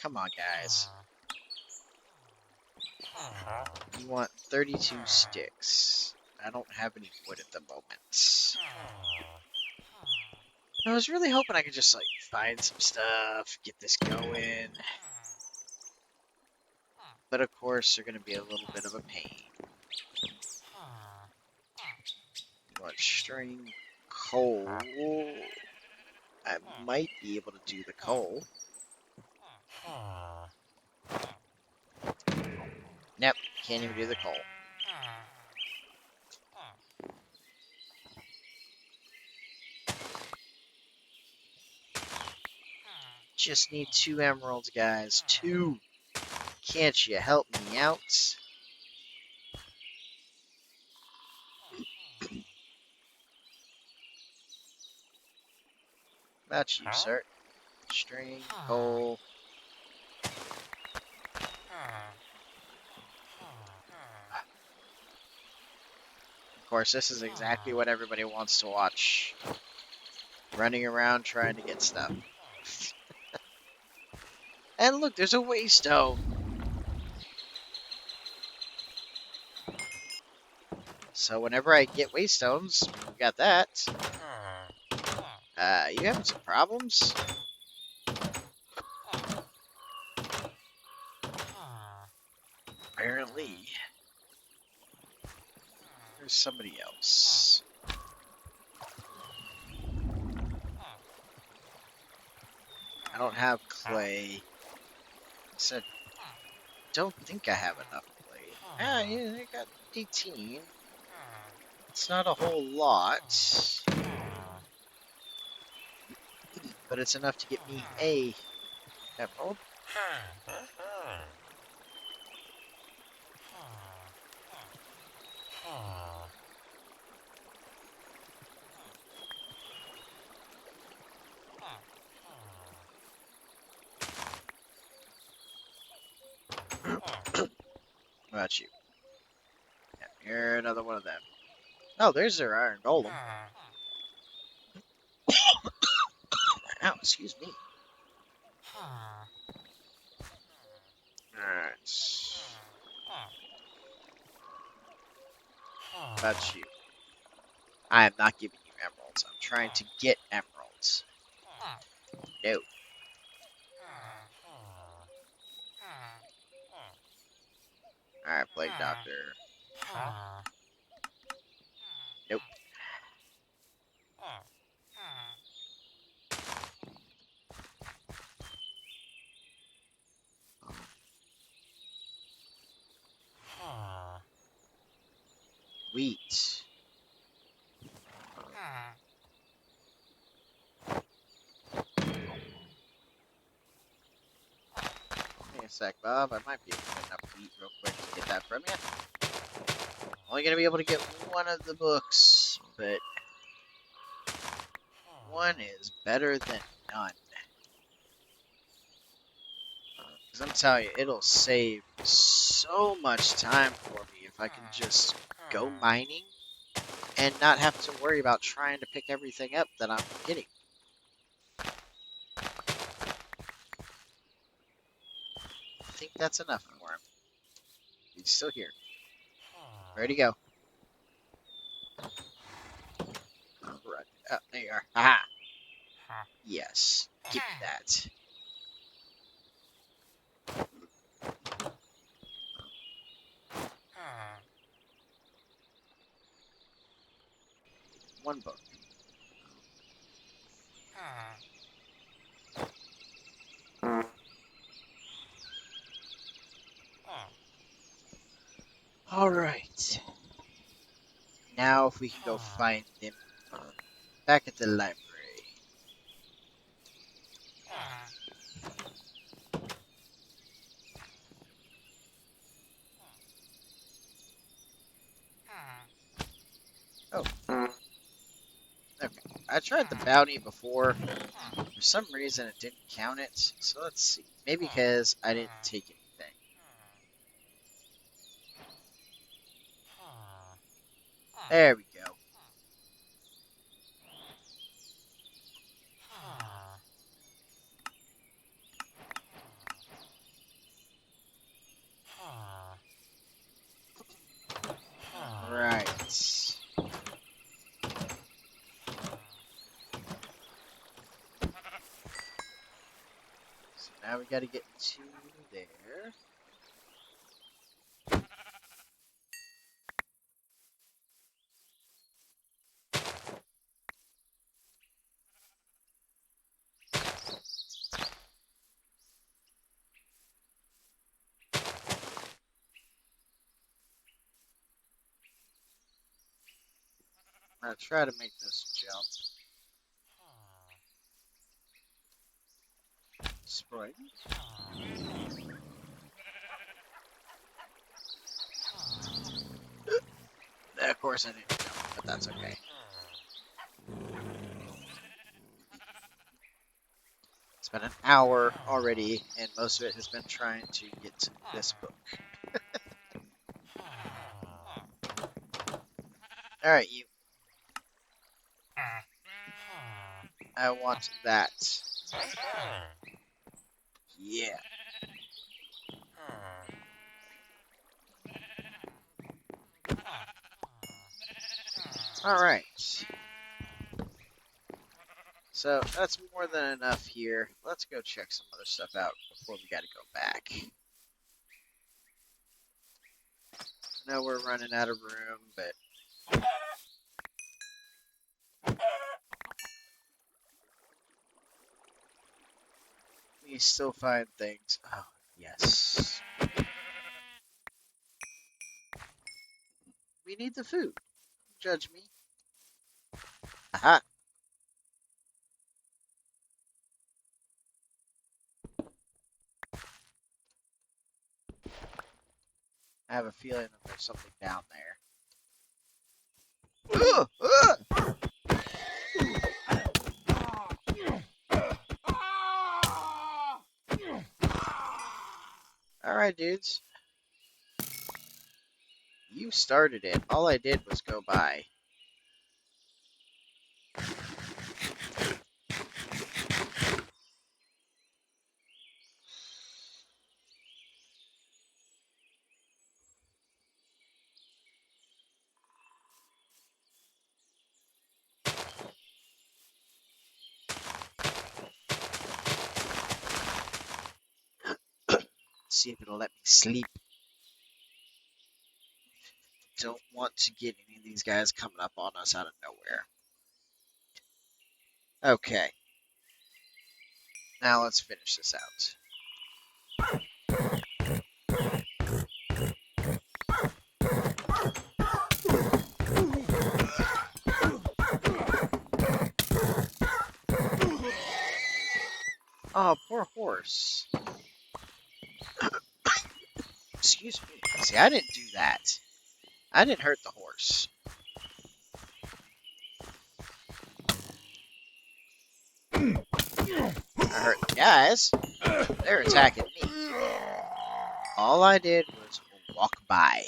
Come on, guys. You want 32 sticks. I don't have any wood at the moment. I was really hoping I could just, like, find some stuff, get this going. But, of course, they're going to be a little bit of a pain. You want string, coal. I might be able to do the coal. Nope, can't even do the coal. Just need 2 emeralds, guys. 2. Can't you help me out? About you, sir. String, coal. Of course, this is exactly what everybody wants to watch. Running around trying to get stuff. And look, there's a waystone. So whenever I get waystones, we got that. You having some problems? Apparently. There's somebody else. I don't have clay. I said, don't think I have enough clay. Ah, yeah, I got 18. It's not a whole lot, but it's enough to get me a emerald. What about you? Yeah, you're another one of them. Oh, there's their iron golem. Ow, excuse me. Alright. About you. I am not giving you emeralds. I'm trying to get emeralds. No. Alright, Plague Doctor. Nope. Wheat. Give me a sec, Bob. I might be able to get enough wheat real quick to get that from you. Only gonna be able to get one of the books, but one is better than none. Because I'm telling you, it'll save so much time for me if I can just go mining and not have to worry about trying to pick everything up that I'm getting. I think that's enough for him. He's still here. Ready to go. Right. Oh, there you are. Aha! Yes. Give me that. One book. Alright. Now if we can go find them back at the library. Oh. Okay. I tried the bounty before. For some reason it didn't count it. So let's see. Maybe because I didn't take anything. There we go. Right. So now we gotta get to there. I'm gonna try to make this jump. Spring. Of course I didn't jump, but that's okay. It's been an hour already, and most of it has been trying to get to this book. Alright, you. I want that. Yeah. Alright. So, that's more than enough here. Let's go check some other stuff out before we gotta go back. know we're running out of room, but we still find things. Oh, yes. We need the food. Don't judge me. Aha. I have a feeling that there's something down there. Ugh, ugh. Alright, dudes. You started it. All I did was go by. See if it'll let me sleep. Don't want to get any of these guys coming up on us out of nowhere. Okay. Now let's finish this out. Oh, poor horse. Excuse me. See, I didn't do that. I didn't hurt the horse. I hurt the guys. They're attacking me. All I did was walk by.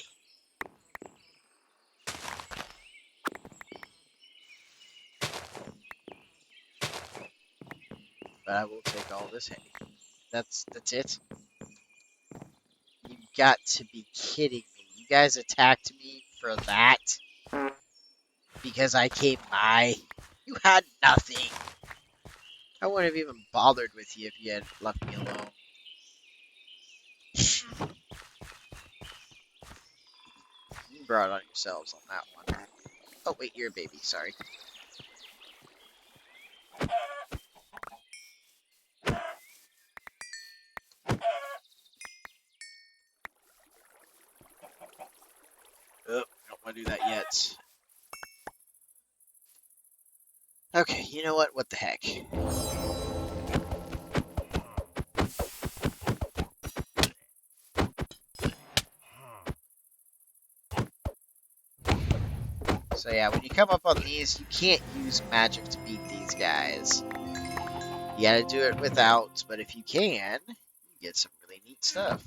But I will take all this hay. That's it. You got to be kidding me. You guys attacked me for that? Because I came by? You had nothing. I wouldn't have even bothered with you if you had left me alone. You brought on yourselves on that one. Oh, wait, you're a baby. Sorry. Oh, don't want to do that yet. Okay, you know what? What the heck? So yeah, when you come up on these, you can't use magic to beat these guys. You gotta do it without, but if you can, you get some really neat stuff.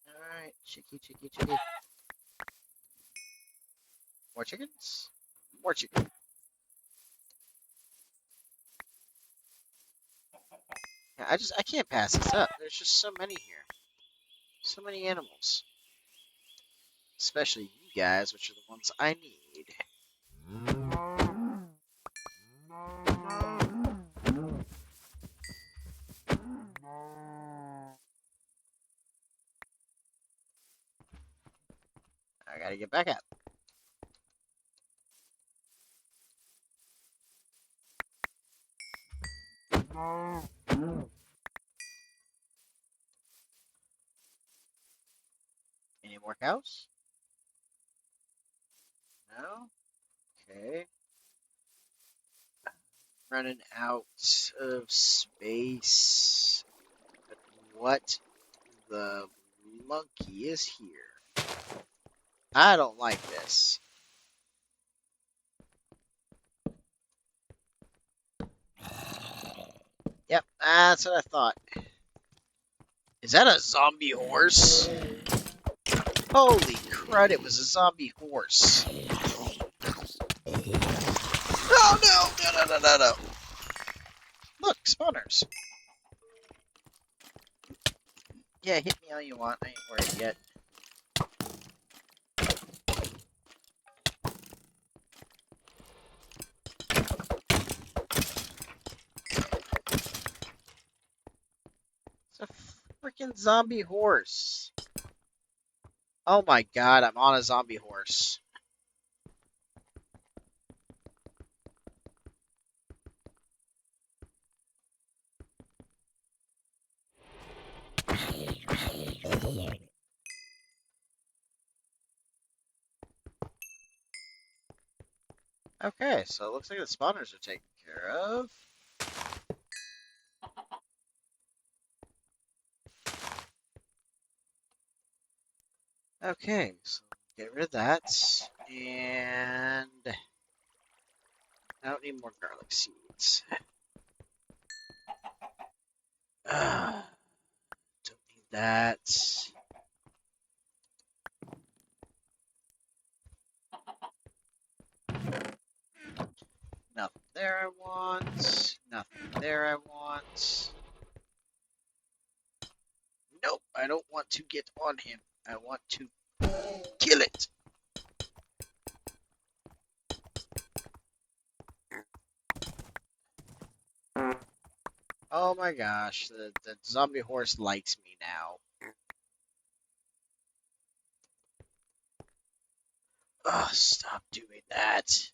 Alright, chicky. More chickens? More chicken. Yeah, I can't pass this up. There's just so many here. So many animals. Especially you guys, which are the ones I need. I gotta get back out. Any more cows? No? Okay. Running out of space. But what the monkey is here? I don't like this. Yep, that's what I thought. Is that a zombie horse? Holy crud, it was a zombie horse. Oh, no. Look, spawners. Yeah, hit me all you want. I ain't worried yet. freaking zombie horse. Oh my god, I'm on a zombie horse. Okay, so it looks like the spawners are taken care of. Okay, so get rid of that. And I don't need more garlic seeds. Don't need that. Nothing there I want. Nothing there I want. Nope, I don't want to get on him. I want to kill it. Oh my gosh, the zombie horse likes me now. Oh, stop doing that.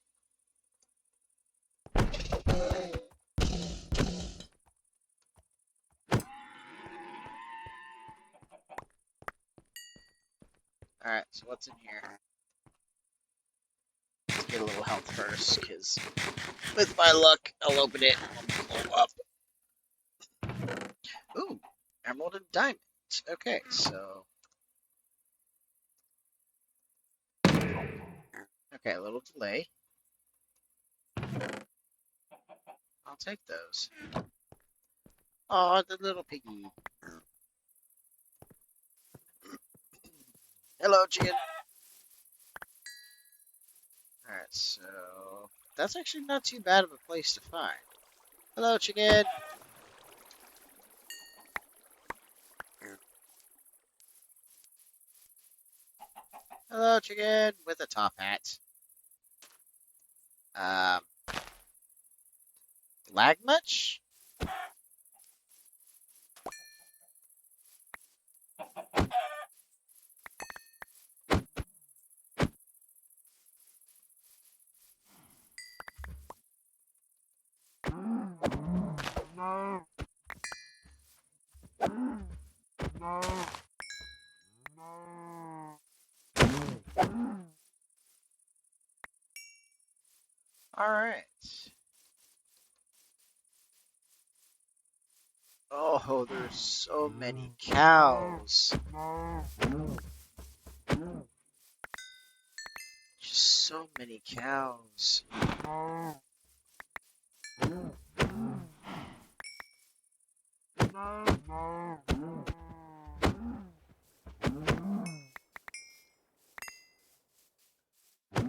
Alright, so what's in here? Let's get a little health first, because with my luck, I'll open it and I'll blow up. Ooh, emerald and diamond. Okay, so... Okay, a little delay. I'll take those. Oh, the little piggy. Hello, chicken. Alright, so... That's actually not too bad of a place to find. Hello, chicken. Hello, chicken. With a top hat. Um... Lag much? No. No. No. Alright. Oh, there's so many cows. Just so many cows.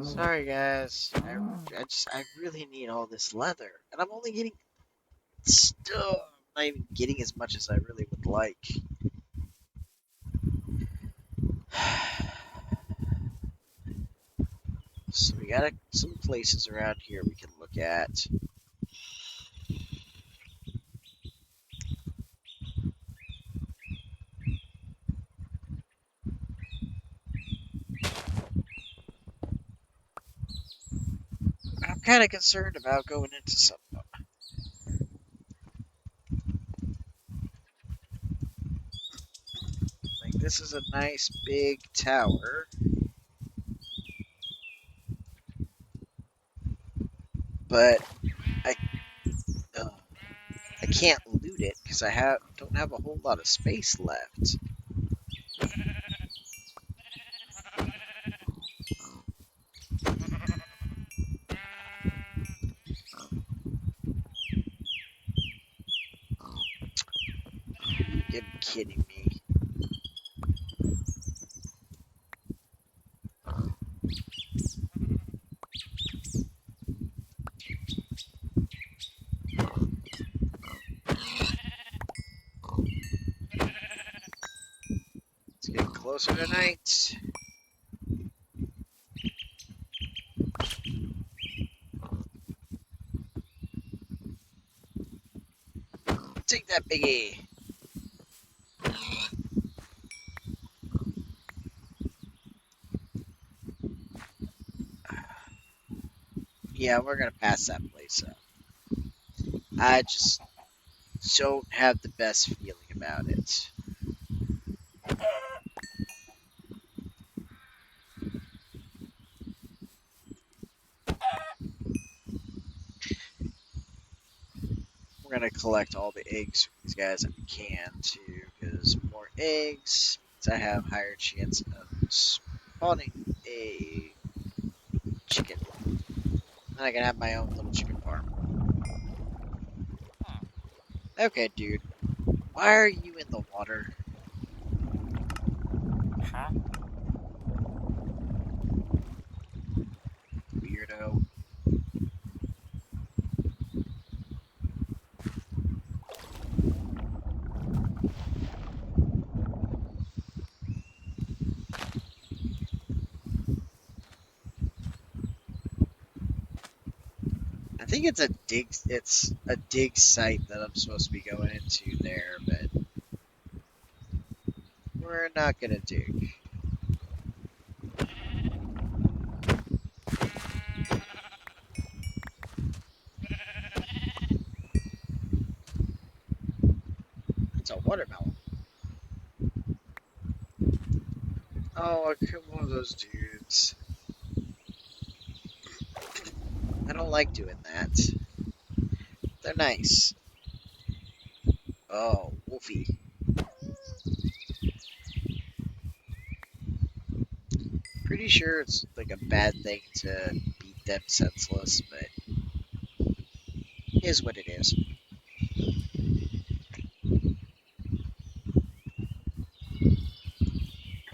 Sorry, guys. I really need all this leather, and I'm only getting still. I'm not even getting as much as I really would like. So we got some places around here we can look at. I'm kind of concerned about going into some of them. Like, this is a nice big tower, but I uh, I can't loot it because I don't have a whole lot of space left. You're kidding me. It's getting closer to night. Take that, biggie. Yeah, we're gonna pass that place up. I just don't have the best feeling about it. We're gonna collect all the eggs from these guys that we can too, because more eggs means I have higher chance of spawning a chicken. Then I can have my own little chicken farm. Okay, dude. Why are you in the water, Huh? weirdo? I think it's a dig. It's a dig site that I'm supposed to be going into there, but we're not gonna dig. It's a watermelon. Oh, I killed one of those dudes. I don't like doing that. They're nice. Oh, Wolfie. Pretty sure it's like a bad thing to beat them senseless, but it is what it is.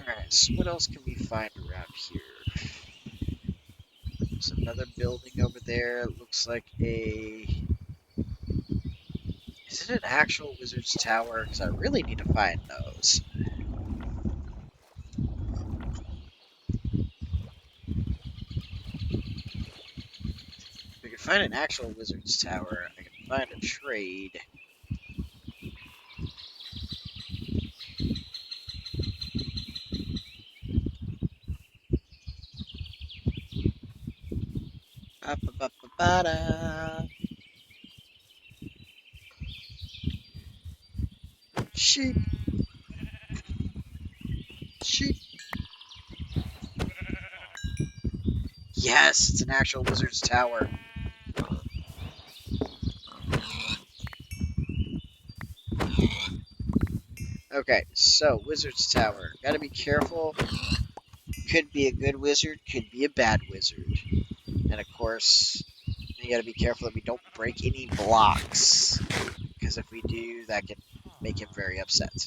Alright, so what else can we find around here? There's another building over there. It looks like a. Is it an actual wizard's tower? Because I really need to find those. If we can find an actual wizard's tower, I can find a trade. Ba-ba-ba-ba-da. Sheep, sheep. Yes, it's an actual wizard's tower. Okay, so wizard's tower. Gotta be careful. Could be a good wizard, could be a bad wizard. And of course, you gotta be careful that we don't break any blocks. Because if we do, that can make him very upset.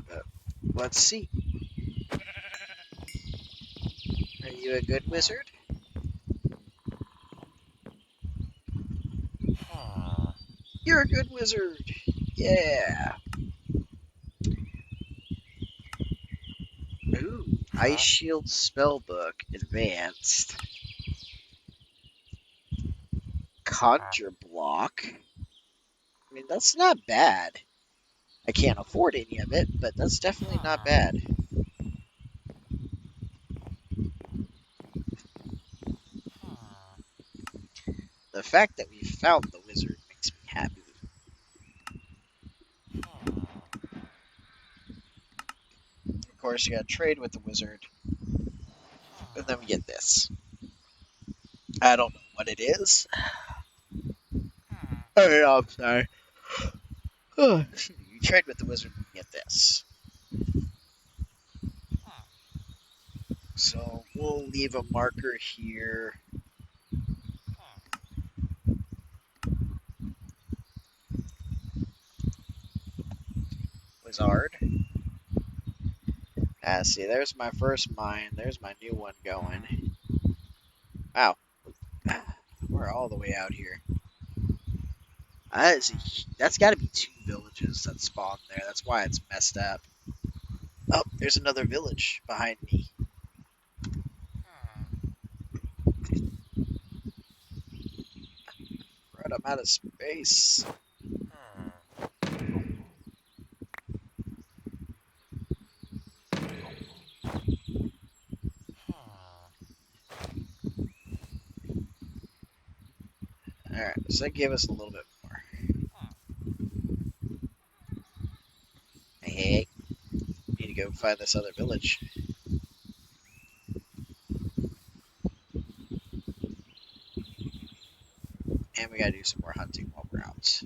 But let's see. Are you a good wizard? You're a good wizard! Yeah! Ooh, Ice Huh? Shield Spellbook Advanced. Huh? Conjure Block. I mean, that's not bad. I can't afford any of it, but that's definitely not bad. The fact that we found the wizard makes me happy. Of course, you gotta trade with the wizard, and then we get this. I don't know what it is. Oh, I'm sorry. You trade with the wizard and you get this. So we'll leave a marker here. Wizard. See, there's my first mine. There's my new one going. Wow. We're all the way out here. That's got to be two villages that spawn there. That's why it's messed up. Oh, there's another village behind me. Right, I'm out of space. Alright, so that gave us a little bit more. Hey, need to go find this other village. And we gotta do some more hunting while we're out.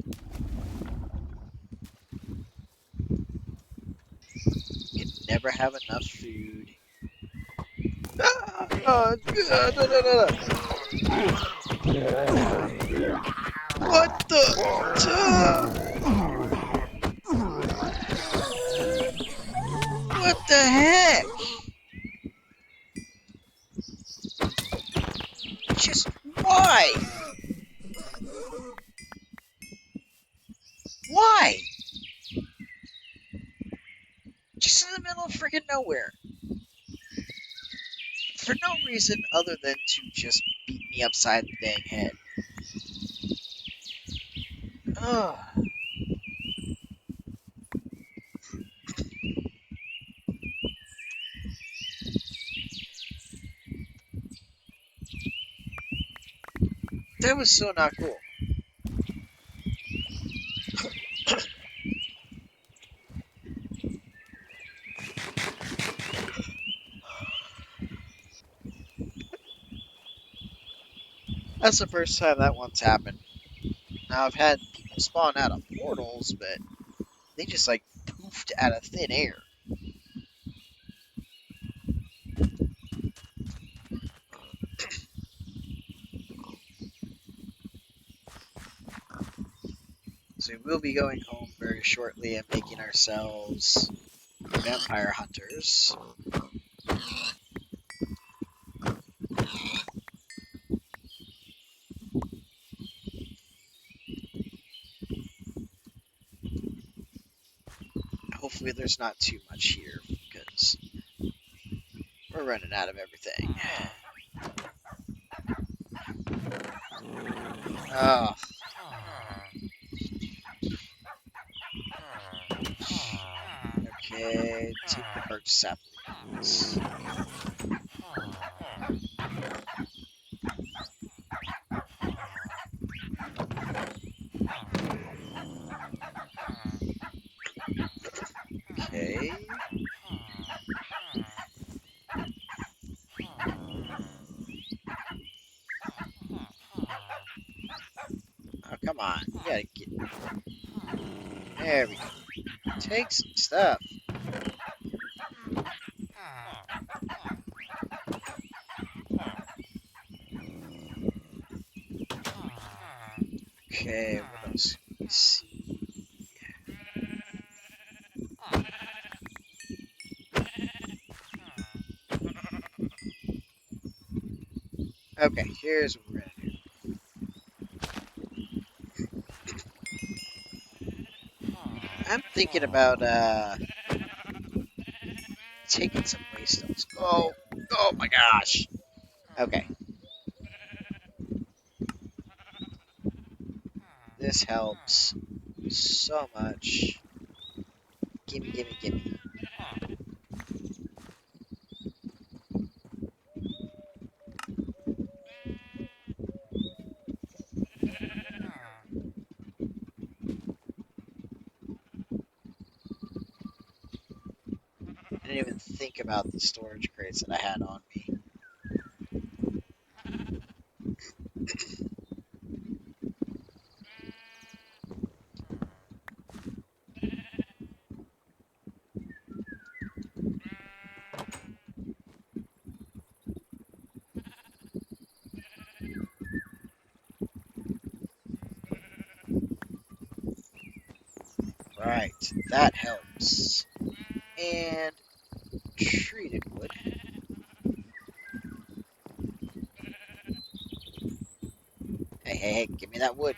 You can never have enough food. What the? What the heck? Just why? Why? Just in the middle of freaking nowhere. For no reason other than to just beat me upside the dang head. Ugh. That was so not cool. That's the first time that one's happened. Now I've had people spawn out of portals, but they just like poofed out of thin air. So we will be going home very shortly and making ourselves vampire hunters. Hopefully there's not too much here because we're running out of everything. Oh, okay. Take the birch saplings. Okay. Oh, come on. You gotta get. There we go. Take some stuff. Okay, what else? Let me see. Okay, here's what we're gonna do. I'm thinking about taking some waystones. Oh my gosh. Okay, this helps so much. Gimme, gimme, gimme. I didn't even think about the storage crates that I had on me. Right, that helps. And treated wood. Hey, give me that wood.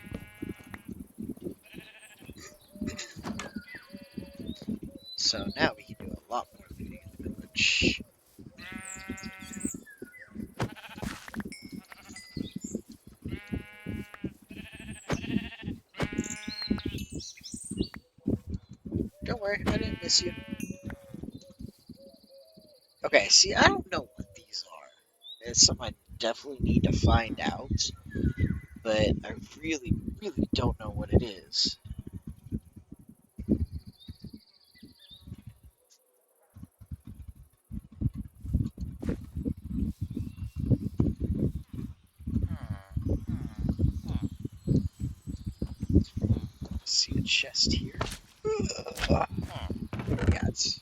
So now we can do a lot more looting in the village. Don't worry, I didn't miss you. Okay, see, I don't know what these are. It's something I definitely need to find out. but I really, really don't know what it is. See a chest here. Ugh. What do we got?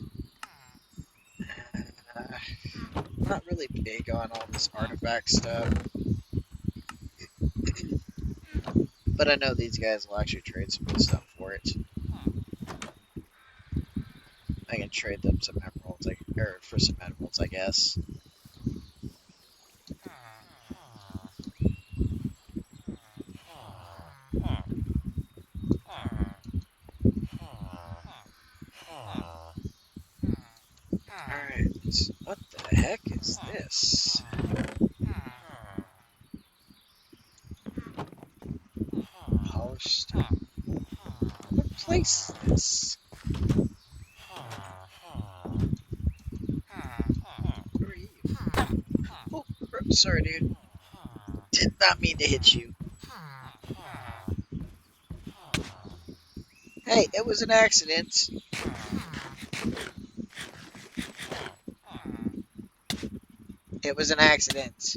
I'm not really big on all this artifact stuff, but I know these guys will actually trade some good stuff for it. I can trade them some emeralds, like, or for some emeralds, I guess. Alright, what the heck is this? Polished stone. What place is this? Who are you? Oh, sorry, dude. Did not mean to hit you. Hey, it was an accident. It was an accident.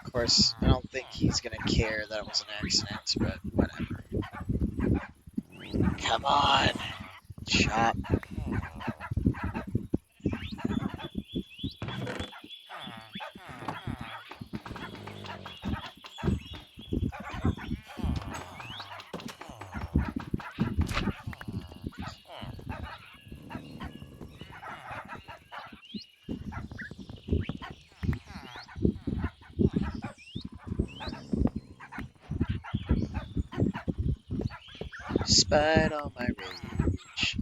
Of course, I don't think he's gonna care that it was an accident, but whatever. Come on, chop. Despite all my rage.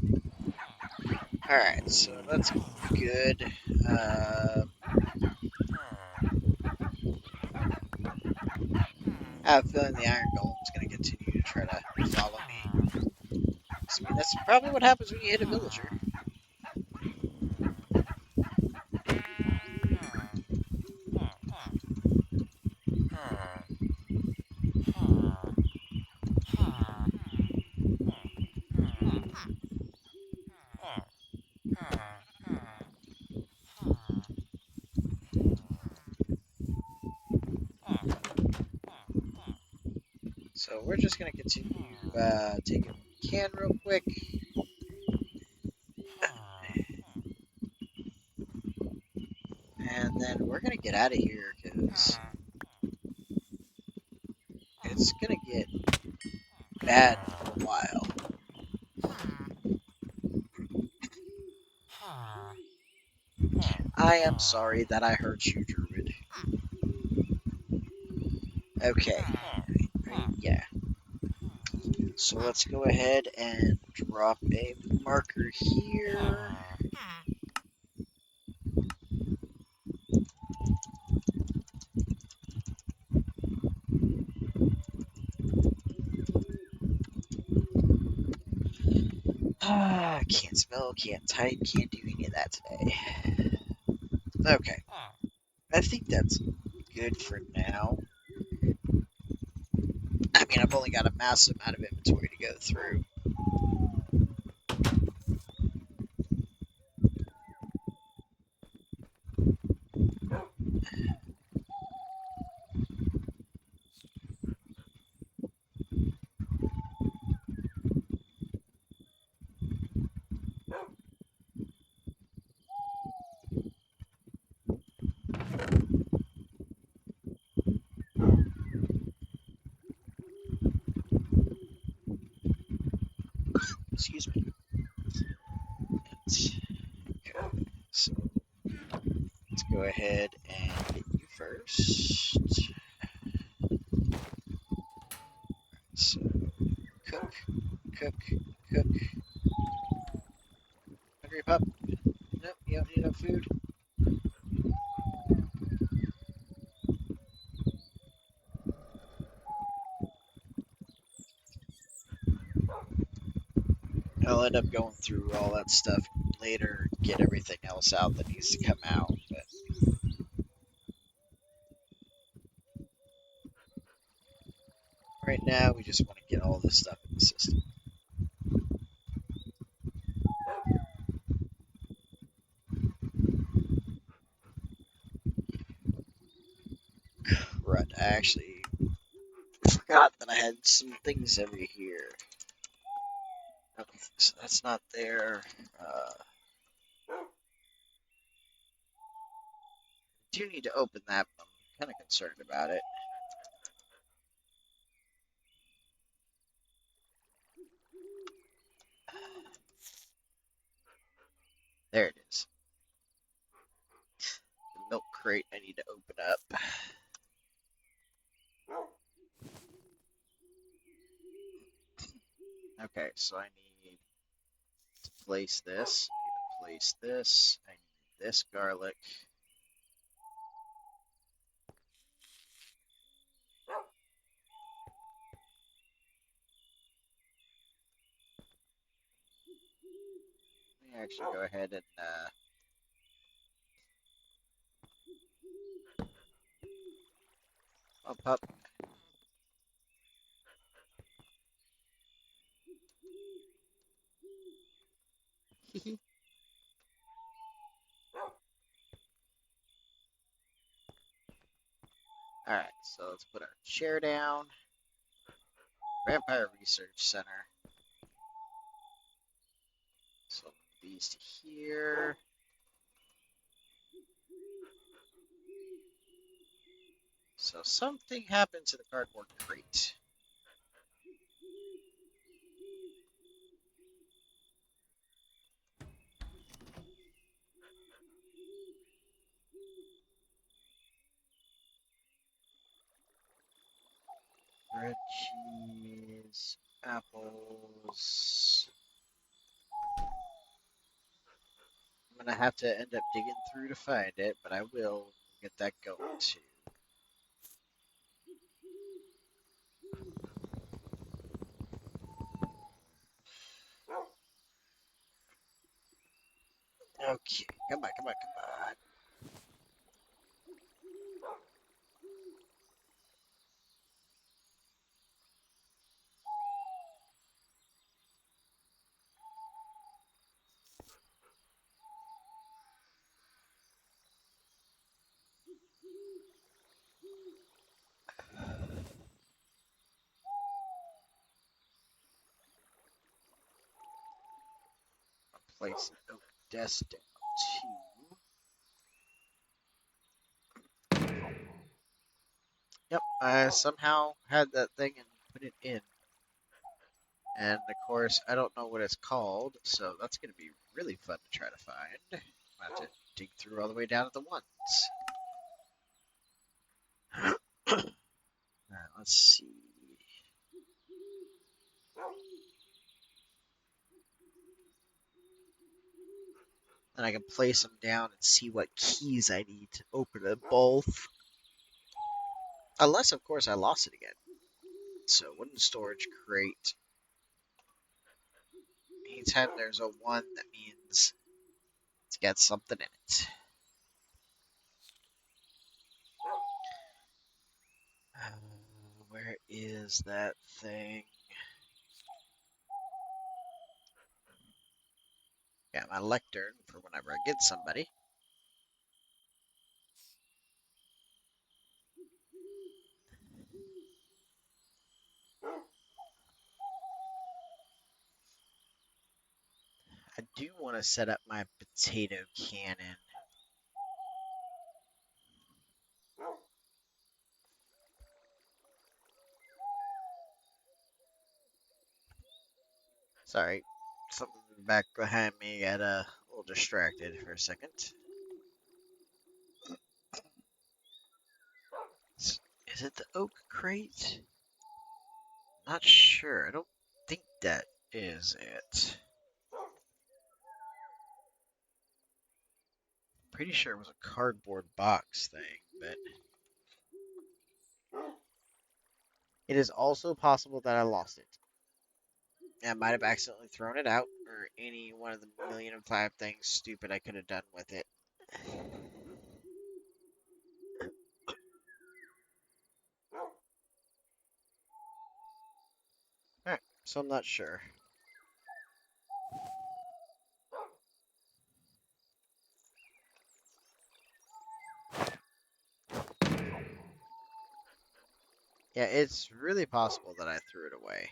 Alright, so that's good. I have a feeling the Iron Golem's going to continue to try to follow me. I mean, that's probably what happens when you hit a villager. So we're just going to continue taking what we can real quick. And then we're going to get out of here because it's going to get bad for a while. I am sorry that I hurt you, Druid. Okay. Yeah. So let's go ahead and drop a marker here. Can't spell, can't type, can't do any of that today. Okay. I think that's good for now. I mean, I've only got a massive amount of inventory to go through. Excuse me. Okay. So let's go ahead and get you first. cook, cook. Hungry pup? Nope, you don't need no food. I'll end up going through all that stuff later, get everything else out that needs to come out. But right now, we just want to get all this stuff in the system. Right, I actually forgot that I had some things over here. Okay, so that's not there. Do need to open that, but I'm kind of concerned about it. There it is. The milk crate I need to open up. Okay, so I need to place this. I need to place this. I need this garlic. Let me actually go ahead and pump up. Alright, so let's put our chair down. Vampire Research Center. So these to here. So something happened to the cardboard crate. Bread, cheese, apples. I'm gonna have to end up digging through to find it, but I will get that going too. Okay, come on, come on, come on. Place an oak desk down too. Yep, I somehow had that thing and put it in. And of course, I don't know what it's called, so that's going to be really fun to try to find. I have to dig through all the way down to the ones. Alright, let's see. Then I can place them down and see what keys I need to open them both. Unless, of course, I lost it again. So, wooden storage crate. Anytime there's a one, that means it's got something in it. Where is that thing? Got my lectern for whenever I get somebody. I do want to set up my potato cannon. Sorry, something back behind me got a little distracted for a second. Is it the oak crate? Not sure. I don't think that is it? Pretty sure it was a cardboard box thing, but it is also possible that I lost it. I might have accidentally thrown it out, or any one of the million and five things stupid I could have done with it. Alright, so I'm not sure. Yeah, it's really possible that I threw it away.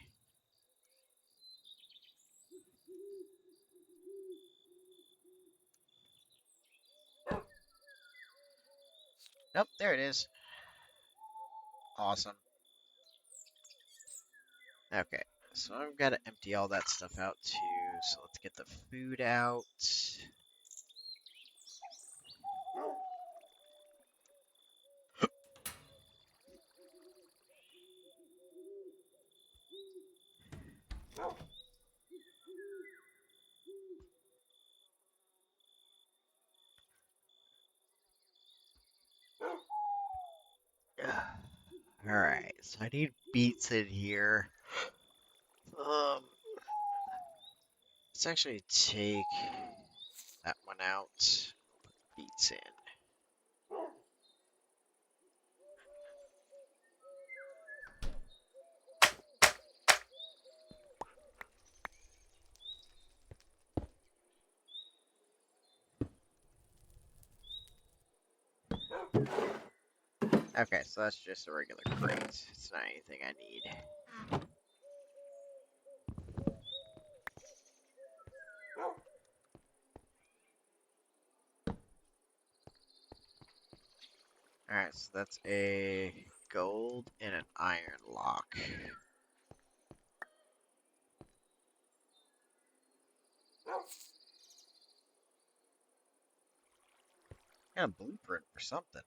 Nope, there it is. Awesome. Okay, so I've got to empty all that stuff out too. So let's get the food out. Alright, so I need beets in here. Let's actually take that one out. Put beets in. Okay, so that's just a regular crate. It's not anything I need. Alright, so that's a gold and an iron lock. Got a blueprint or something.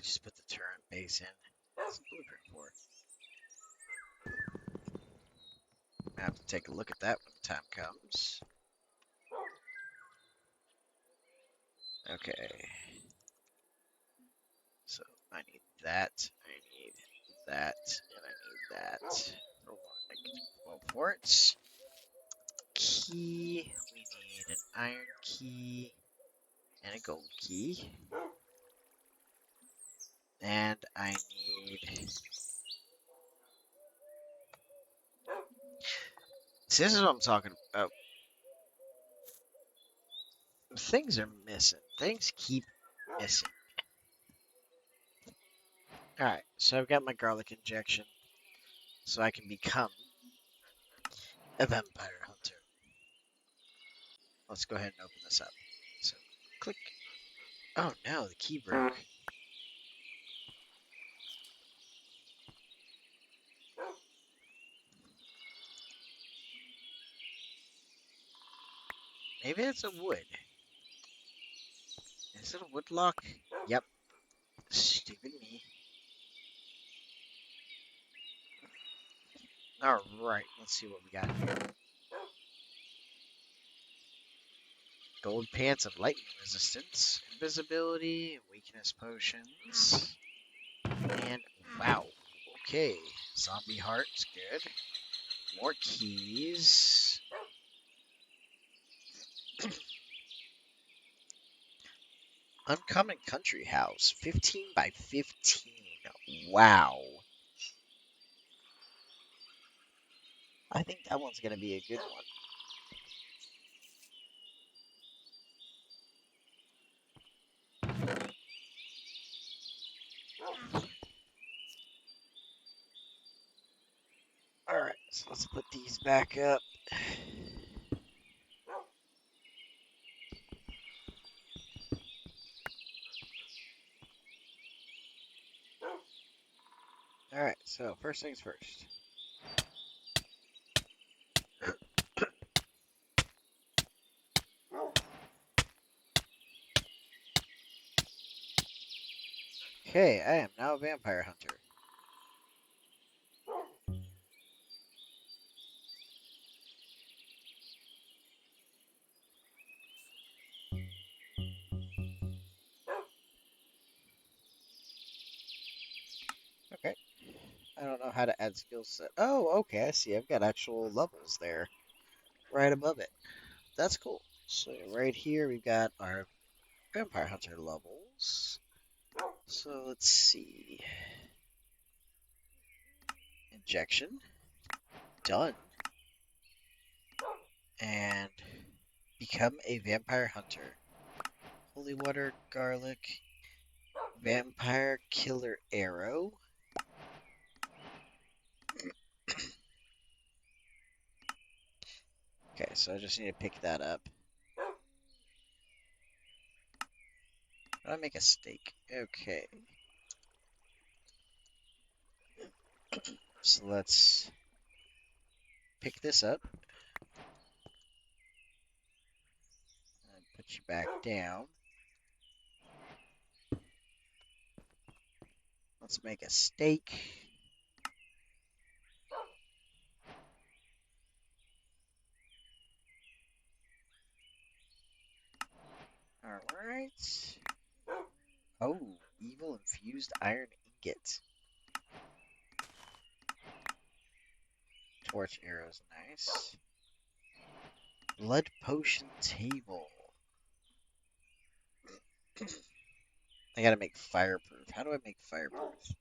Just put the turret base in. What's the blueprint for? I have to take a look at that when the time comes. Okay. So I need that, I need that, and I need that. Well, for it. Key. We need an iron key and a gold key. And I need. See, this is what I'm talking about. Things are missing. Things keep missing. Alright, so I've got my garlic injection. So I can become a vampire hunter. Let's go ahead and open this up. So, click. Oh no, the key broke. Maybe it's a wood. Is it a wood lock? Yep. Stupid me. Alright, let's see what we got here. Gold pants of lightning resistance, invisibility, weakness potions, and wow. Okay, zombie heart's good. More keys. Uncommon country house, 15 by 15. Wow. I think that one's gonna be a good one. Alright, so let's put these back up. Alright, so first things first. Okay, I am now a vampire hunter. Okay. I don't know how to add skill set. Oh, okay, I see. I've got actual levels there right above it. That's cool. So right here we've got our vampire hunter levels. So let's see. Injection. Done. And become a vampire hunter. Holy water, garlic, vampire killer arrow. Okay, so I just need to pick that up. How do I make a steak? Okay. So let's pick this up and put you back down. Let's make a steak. Alright. Oh, evil infused iron ingot. Torch arrows, nice. Blood potion table. I gotta make fireproof. How do I make fireproof?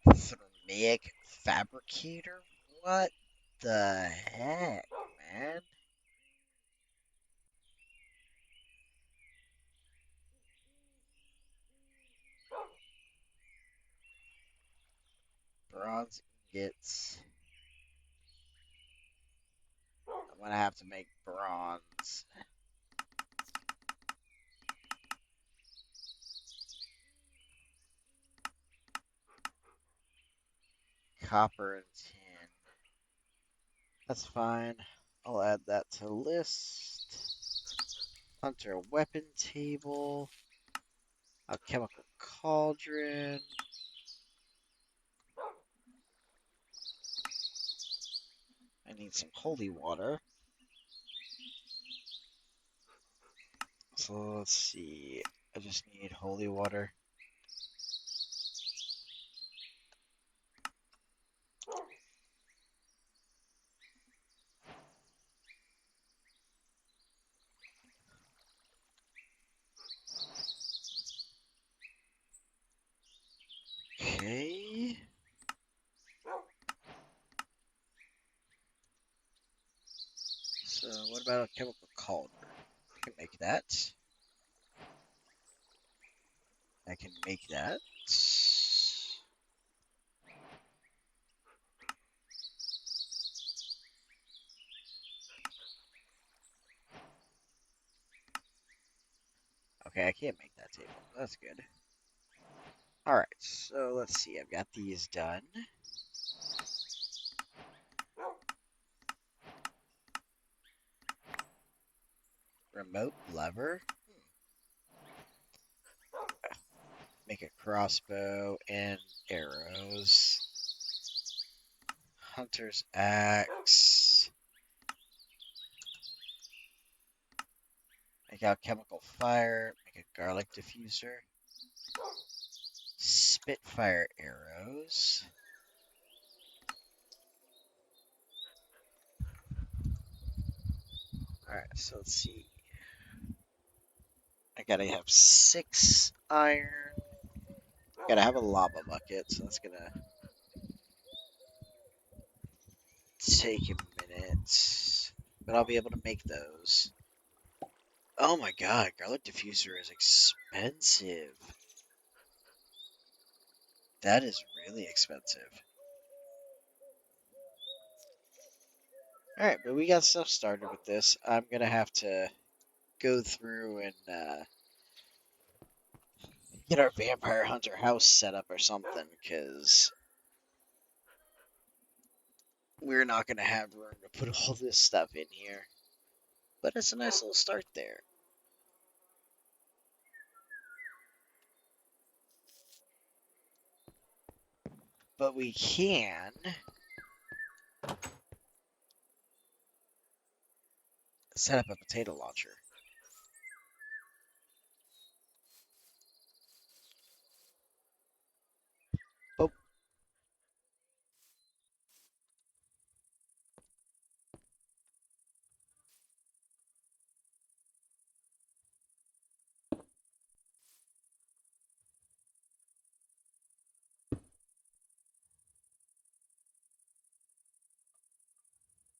Thermic fabricator? What the heck, man? Bronze ingots. I'm gonna have to make bronze. Copper and tin. That's fine. I'll add that to list. Hunter weapon table. Alchemical cauldron. I need some holy water. So let's see. I just need holy water. Okay. So what about a chemical cauldron? I can make that. I can make that. Okay, I can't make that table. That's good. Alright, so let's see. I've got these done. Remote lever. Make a crossbow and arrows. Hunter's axe. Make alchemical fire. Make a garlic diffuser. Spitfire arrows. Alright, so let's see. I gotta have 6 iron. Gotta have a lava bucket, so that's gonna take a minute. But I'll be able to make those. Oh my god, garlic diffuser is expensive. That is really expensive. Alright, but we got stuff started with this. I'm gonna have to go through and get our vampire hunter house set up or something, because we're not gonna have room to put all this stuff in here. But it's a nice little start there. But we can set up a potato launcher. Oh,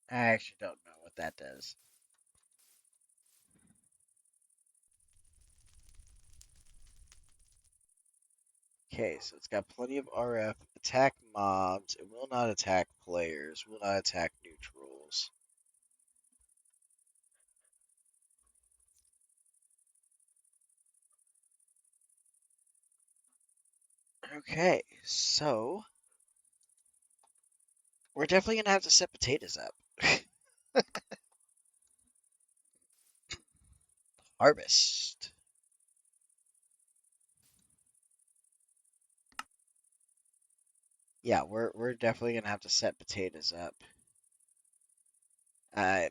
I actually don't know what that does. Okay, so it's got plenty of RF. Attack mobs. It will not attack players. Will not attack neutrals. Okay, so we're definitely gonna have to set potatoes up. Harvest. Yeah, we're definitely gonna have to set potatoes up. Uh,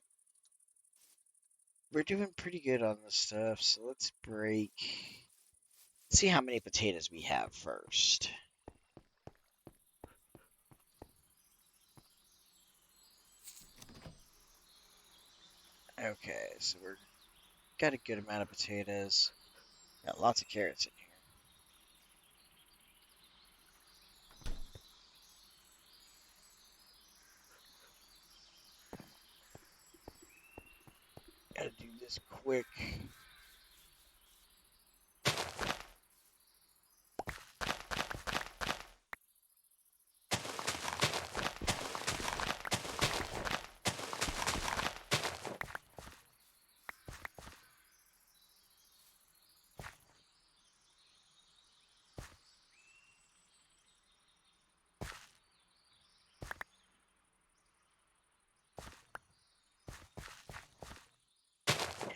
we're doing pretty good on this stuff, so let's break. See how many potatoes we have first. Okay, so we're got a good amount of potatoes. Got lots of carrots in here. Gotta do this quick.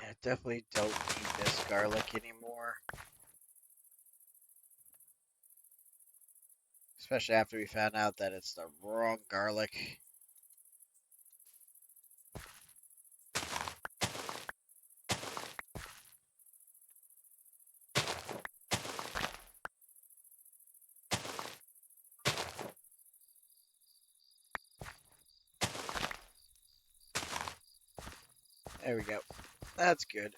Yeah, definitely don't need this garlic anymore. Especially after we found out that it's the wrong garlic. There we go. That's good.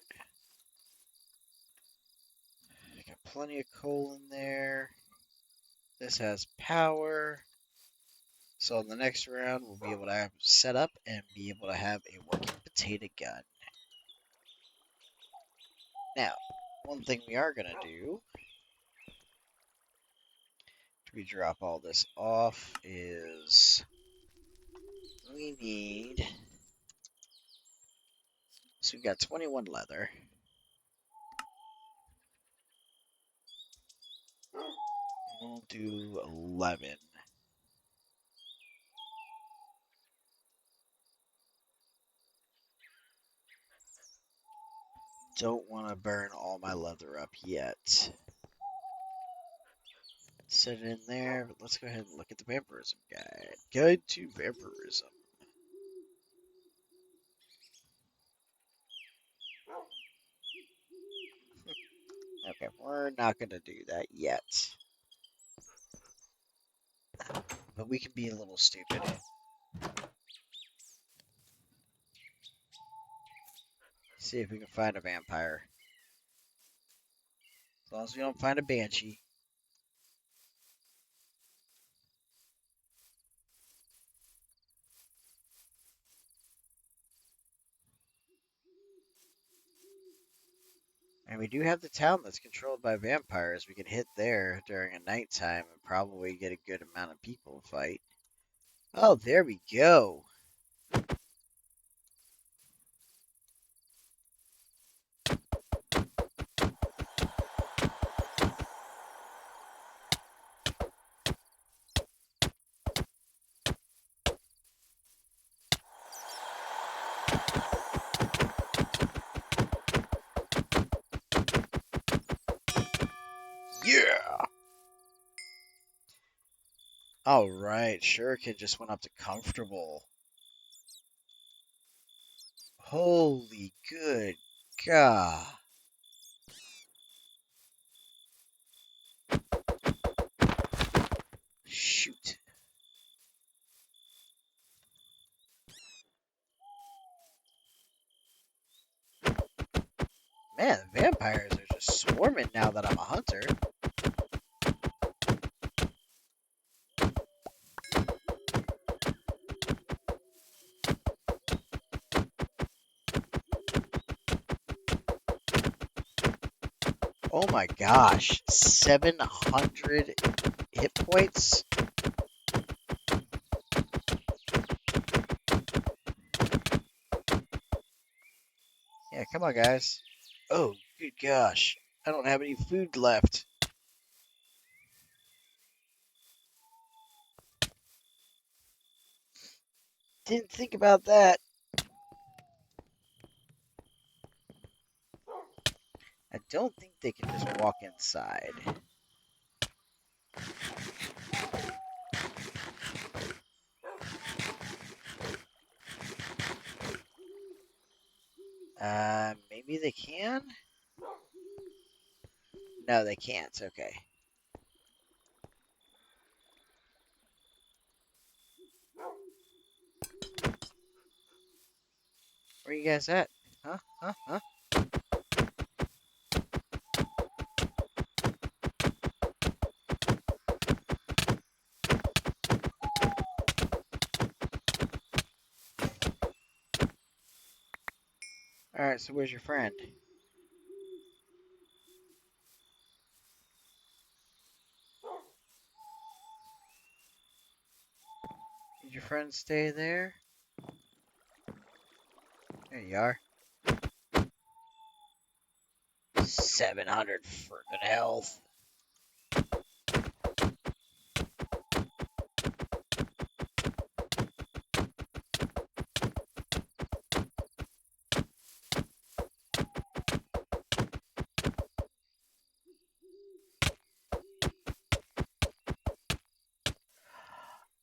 Got plenty of coal in there. This has power. So in the next round, we'll be able to have set up and be able to have a working potato gun. Now, one thing we are going to do, after we drop all this off, is we need. So we've got 21 leather. We'll do 11. Don't want to burn all my leather up yet. Set it in there, but let's go ahead and look at the vampirism guide. Guide to vampirism. Okay, we're not going to do that yet. But we can be a little stupid. See if we can find a vampire. As long as we don't find a banshee. And we do have the town that's controlled by vampires. We can hit there during a nighttime and probably get a good amount of people to fight. Oh, there we go. Yeah! All right, Shuriken just went up to comfortable. Holy good God. Shoot. Man, the vampires are just swarming now that I'm a hunter. Oh my gosh, 700 hit points? Yeah, come on, guys. Oh, good gosh. I don't have any food left. Didn't think about that. I don't think they can just walk inside. Maybe they can? No, they can't. Okay. Where you guys at? Huh? Huh? Huh? Alright, so where's your friend? Did your friend stay there? There you are. 700 freaking health.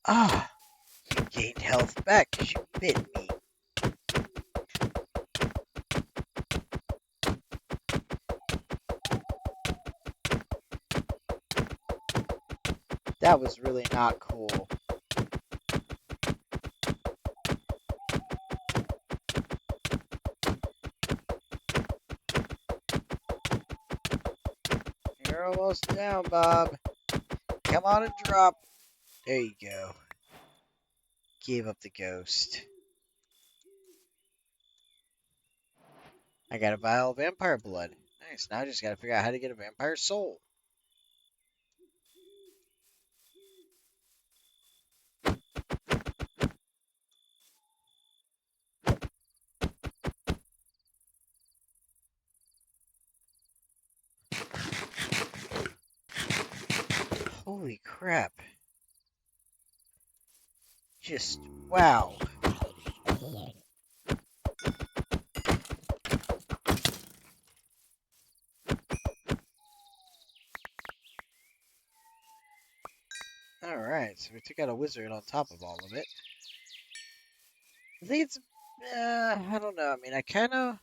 Ah, you gained health back because you bit me. That was really not cool. You're almost down, Bob. Come on and drop. There you go. Gave up the ghost. I got a vial of vampire blood. Nice. Now I just gotta figure out how to get a vampire soul. Holy crap. Just wow. Alright, so we took out a wizard on top of all of it. I think it's. I don't know. I mean, I kind of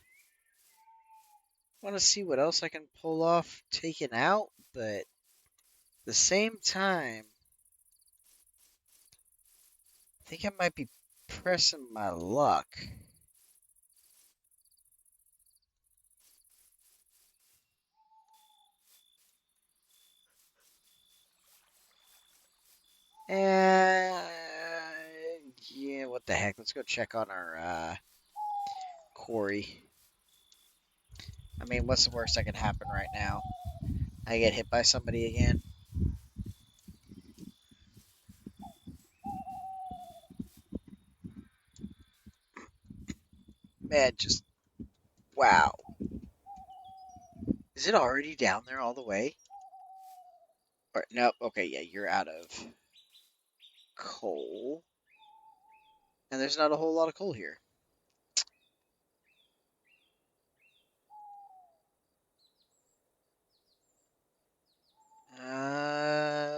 want to see what else I can pull off taking out, but at the same time, I think I might be pressing my luck. Uh, yeah, what the heck? Let's go check on our quarry. I mean, what's the worst that can happen right now? I get hit by somebody again. Man, just wow. Is it already down there all the way? Or nope. Okay, yeah, you're out of coal, and there's not a whole lot of coal here.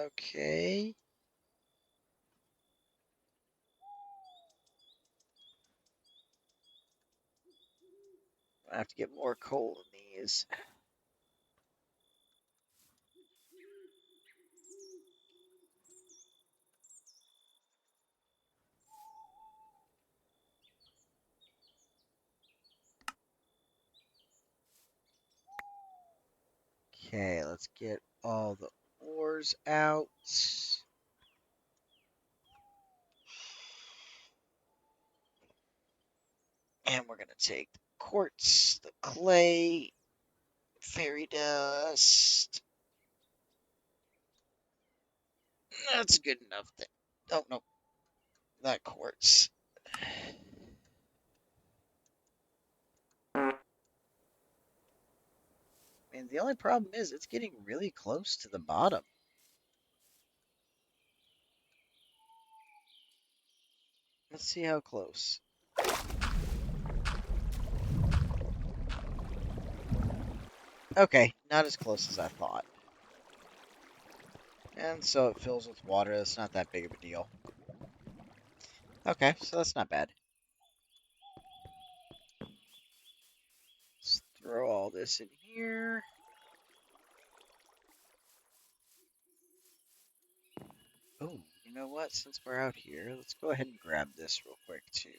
Okay. I have to get more coal in these. Okay, let's get all the ores out. And we're going to take the quartz, the clay, fairy dust. That's good enough. Oh, no, that quartz. And the only problem is it's getting really close to the bottom. Let's see how close. Okay, not as close as I thought. And so it fills with water. That's not that big of a deal. Okay, so that's not bad. Let's throw all this in here. Oh, you know what? Since we're out here, let's go ahead and grab this real quick, too.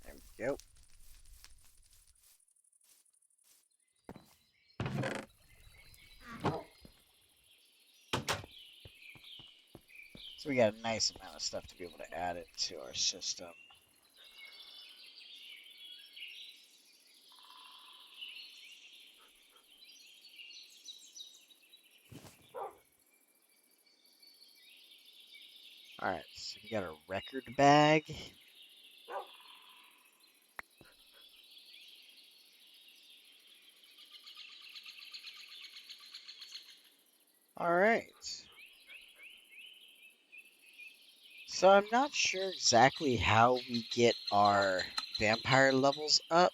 There we go. So we got a nice amount of stuff to be able to add it to our system. Alright, so we got a record bag. Alright. So I'm not sure exactly how we get our vampire levels up.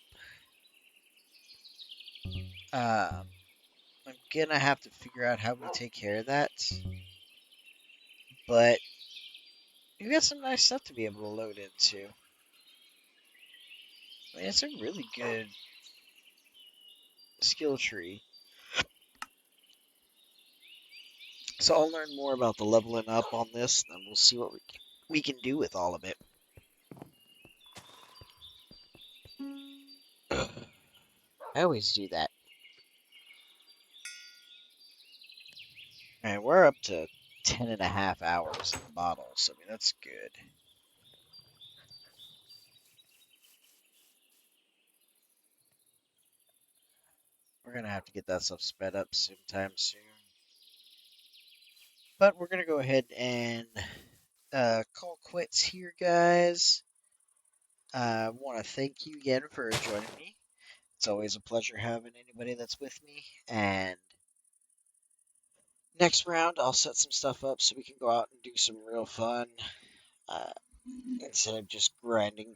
I'm gonna have to figure out how we take care of that. But we got some nice stuff to be able to load into. I mean, it's a really good skill tree. So I'll learn more about the leveling up on this, and we'll see what we can do with all of it. I always do that. And we're up to 10.5 hours in the bottle, so I mean, that's good. We're going to have to get that stuff sped up sometime soon. But we're going to go ahead and call quits here, guys. I want to thank you again for joining me. It's always a pleasure having anybody that's with me. And next round, I'll set some stuff up so we can go out and do some real fun. Uh, Instead of just grinding,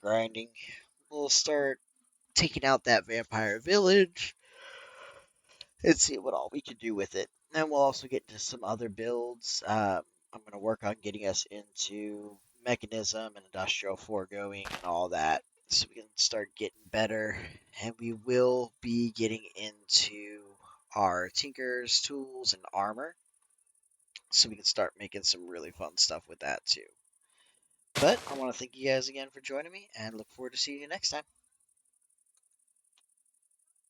we'll start taking out that vampire village and see what all we can do with it. And we'll also get into some other builds. I'm going to work on getting us into mechanism and industrial foregoing and all that so we can start getting better. And we will be getting into our tinkers, tools, and armor so we can start making some really fun stuff with that too. But I want to thank you guys again for joining me and look forward to seeing you next time.